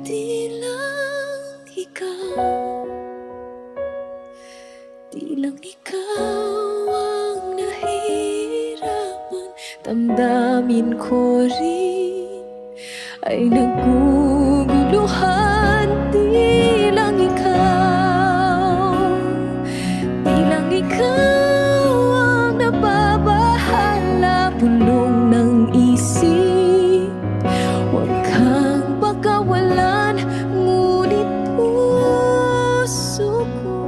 Di lang ikaw, di lang ikaw ang nahihirapan. Damdamin ko rin ay naguguluhan. Di lang ikaw, di lang ikaw ang nababahala. Bulong ng isip, huwag kang pagkawalan. Ngunit puso ko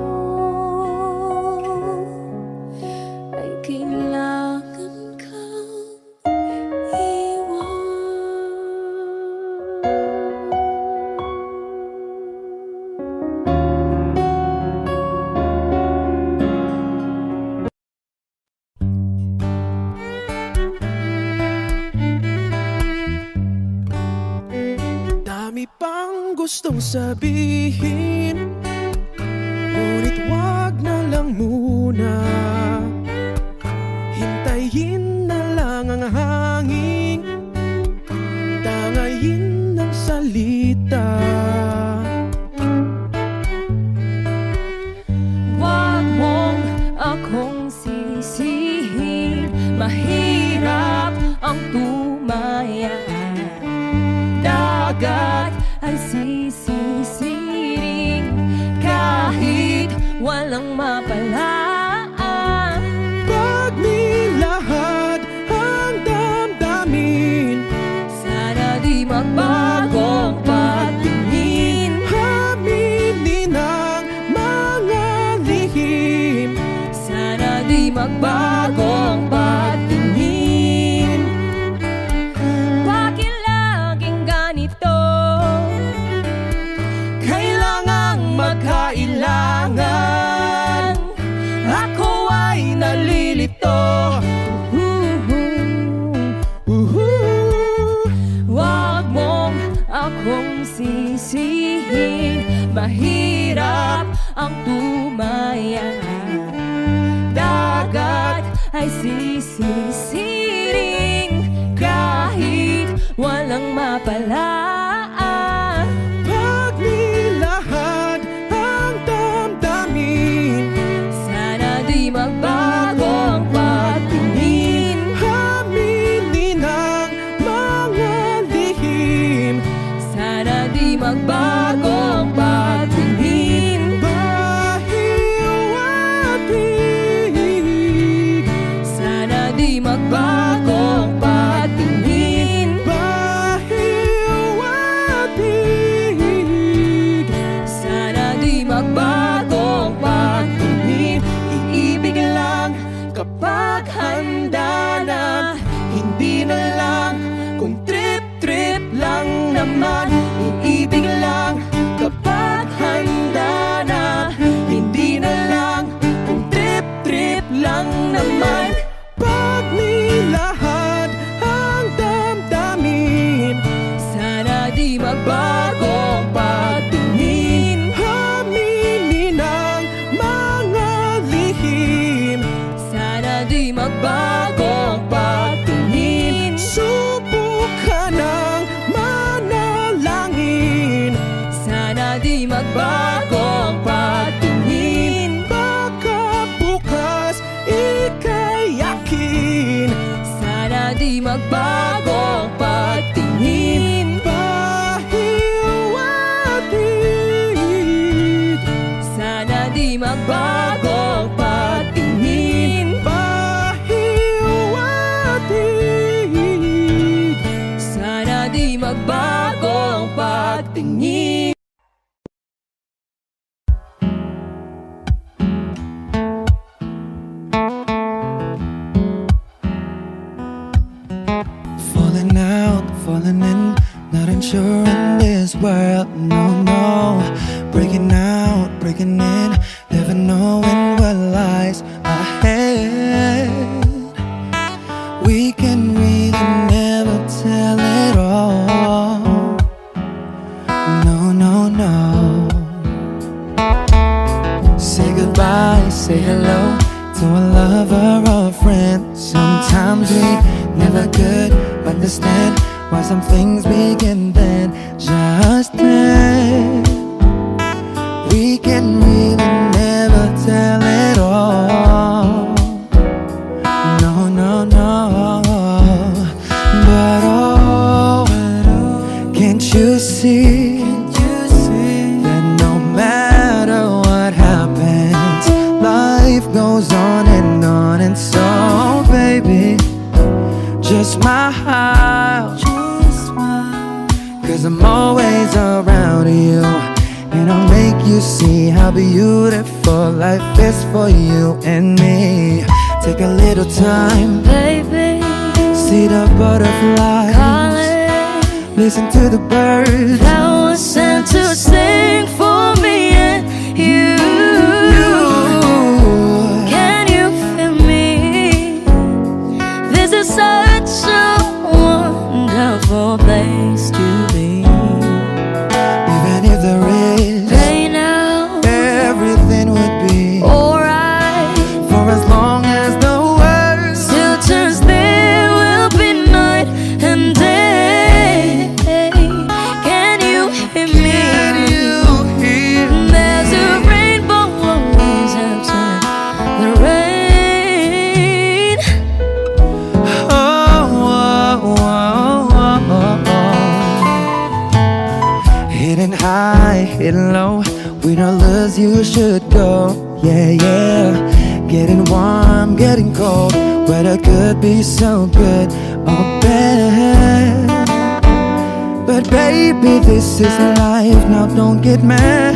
ay kailangan kang iwan. Dami pang gustong sabihin, ngunit wag na lang muna. Hintayin na lang ang hangin, tangayin ng salita. Wag mong akong sisihin, mahirap ang tumaya. Dagat ay sisisiring kahit walang mapalaan. Pag nilahad ang damdamin, Sana di magbagong patingin. aminin ang mga lihim. Sana di magbagong patingin. Bakit laging ganito? Kailangang magkailangan. Ako ay nalilito. Wag mong akong sisihin, mahirap ang tumaya. Dagat ay sisisiring naman, iibig lang kapag handa na. Hindi na lang kung trip-trip lang naman. Pag nilahat ang damdamin, sana di magbago ang patingin. Aminin ang mga lihim, sana di magbago ang patingin. Subukan ang manalangin, sana di magbago ang patingin. Baka bukas ika'y yakin, sana di magbago ang patingin. Pahiwatig, sana di magbago ang patingin. Pahiwatig, sana di magbago ang patingin. Falling out, falling in, not unsure in this world, no, no. Breaking out, breaking in, never knowing what lies ahead. We can really never tell it all, no, no, no. Say goodbye, say hello to a lover or a friend. Sometimes we never could understand why some things begin then, just then. We can really never tell it all, no, no, no. But oh, can't you see that no matter what happens, life goes on and on. And so baby, just smile, cause I'm always around you, and I'll make you see how beautiful life is for you and me. Take a little time, Baby, see the butterflies, calling, listen to the birds. that was sent to sing for me and you. Can you feel me? This is such a wonderful place to be. Even if there is Right now, everything would be alright. for as long as the world Still turns, there will be night and day. Can you hear me? can you hear? There's a rainbow always after the rain. Oh, oh, oh, oh, oh. Hidden high, hidden low, we don't lose, you should go. Yeah, yeah. Getting warm, getting cold, weather could be so good or bad. But baby, this is life, now don't get mad.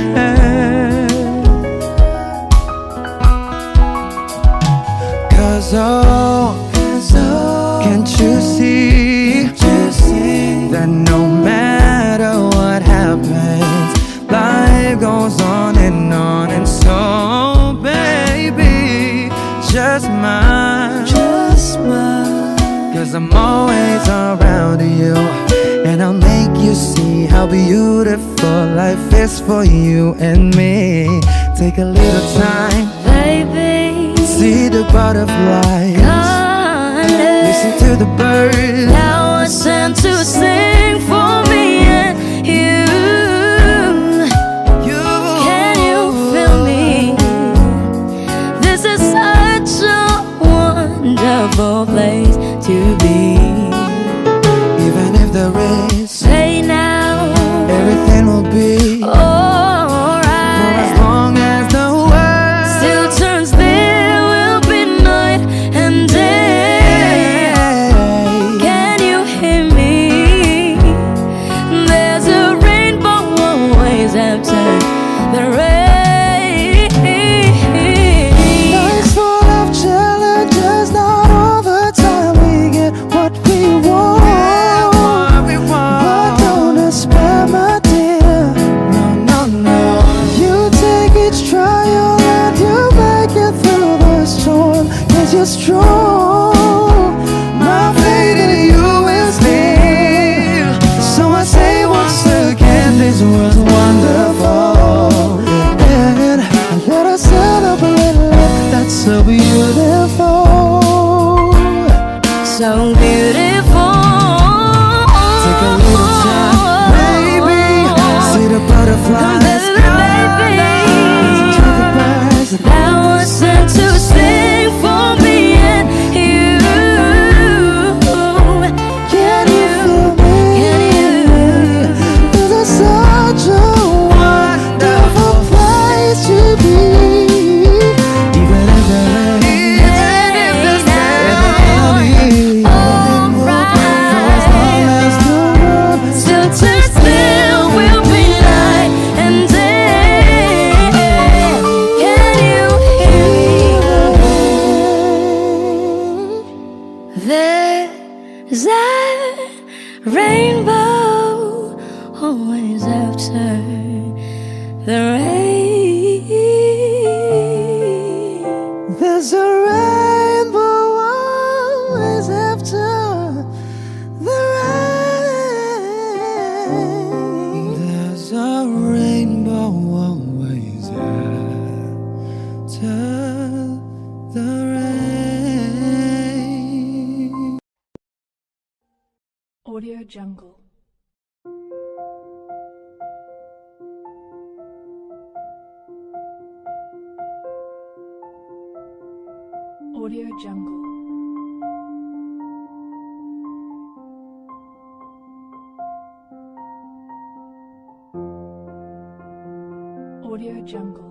Cause oh, can't you see that no matter what happens, life goes on and on. And so baby, just smile, cause I'm always around you, and I'll make you see how beautiful life is for you and me. Take a little time, Baby, see the butterflies, calling, listen to the birds. that was sent to sing for me and you. Can you feel me? This is such a wonderful place to be. Even if there is, Say now, everything will be for as alright. long as the world Still turns, there will be night and day. Can you hear me? There's a rainbow always after the rain. Life's full of challenges, not all the time we get what we want. But don't Rainbow always after the rain. There's a rainbow always after the rain. There's a rainbow always after the rain. Audio Jungle. Audio Jungle. Audio Jungle.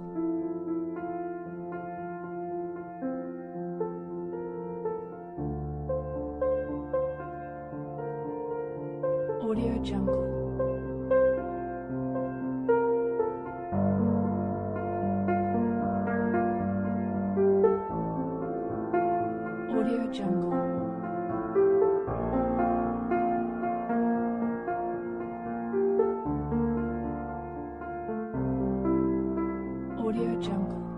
Audio Jungle. Audio Jungle. Audio Jungle. Audio Jungle.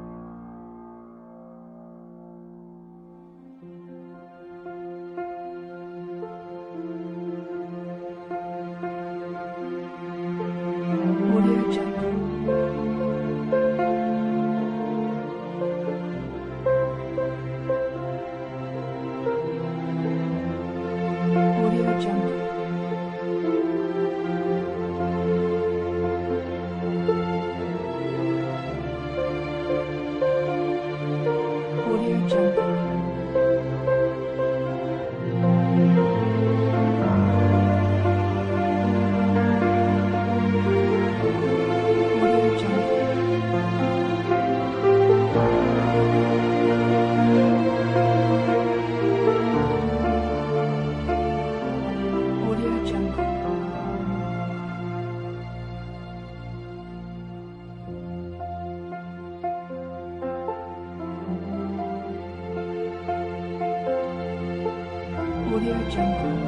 Audio Jungle. Audio Jungle. Audio Jungle. Audio Jungle. Audio Jungle.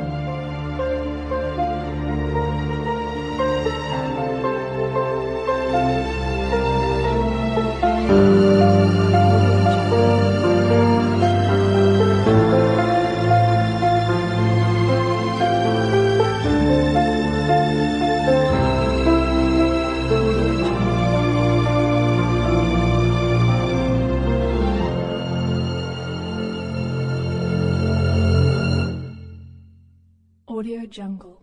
Audio Jungle.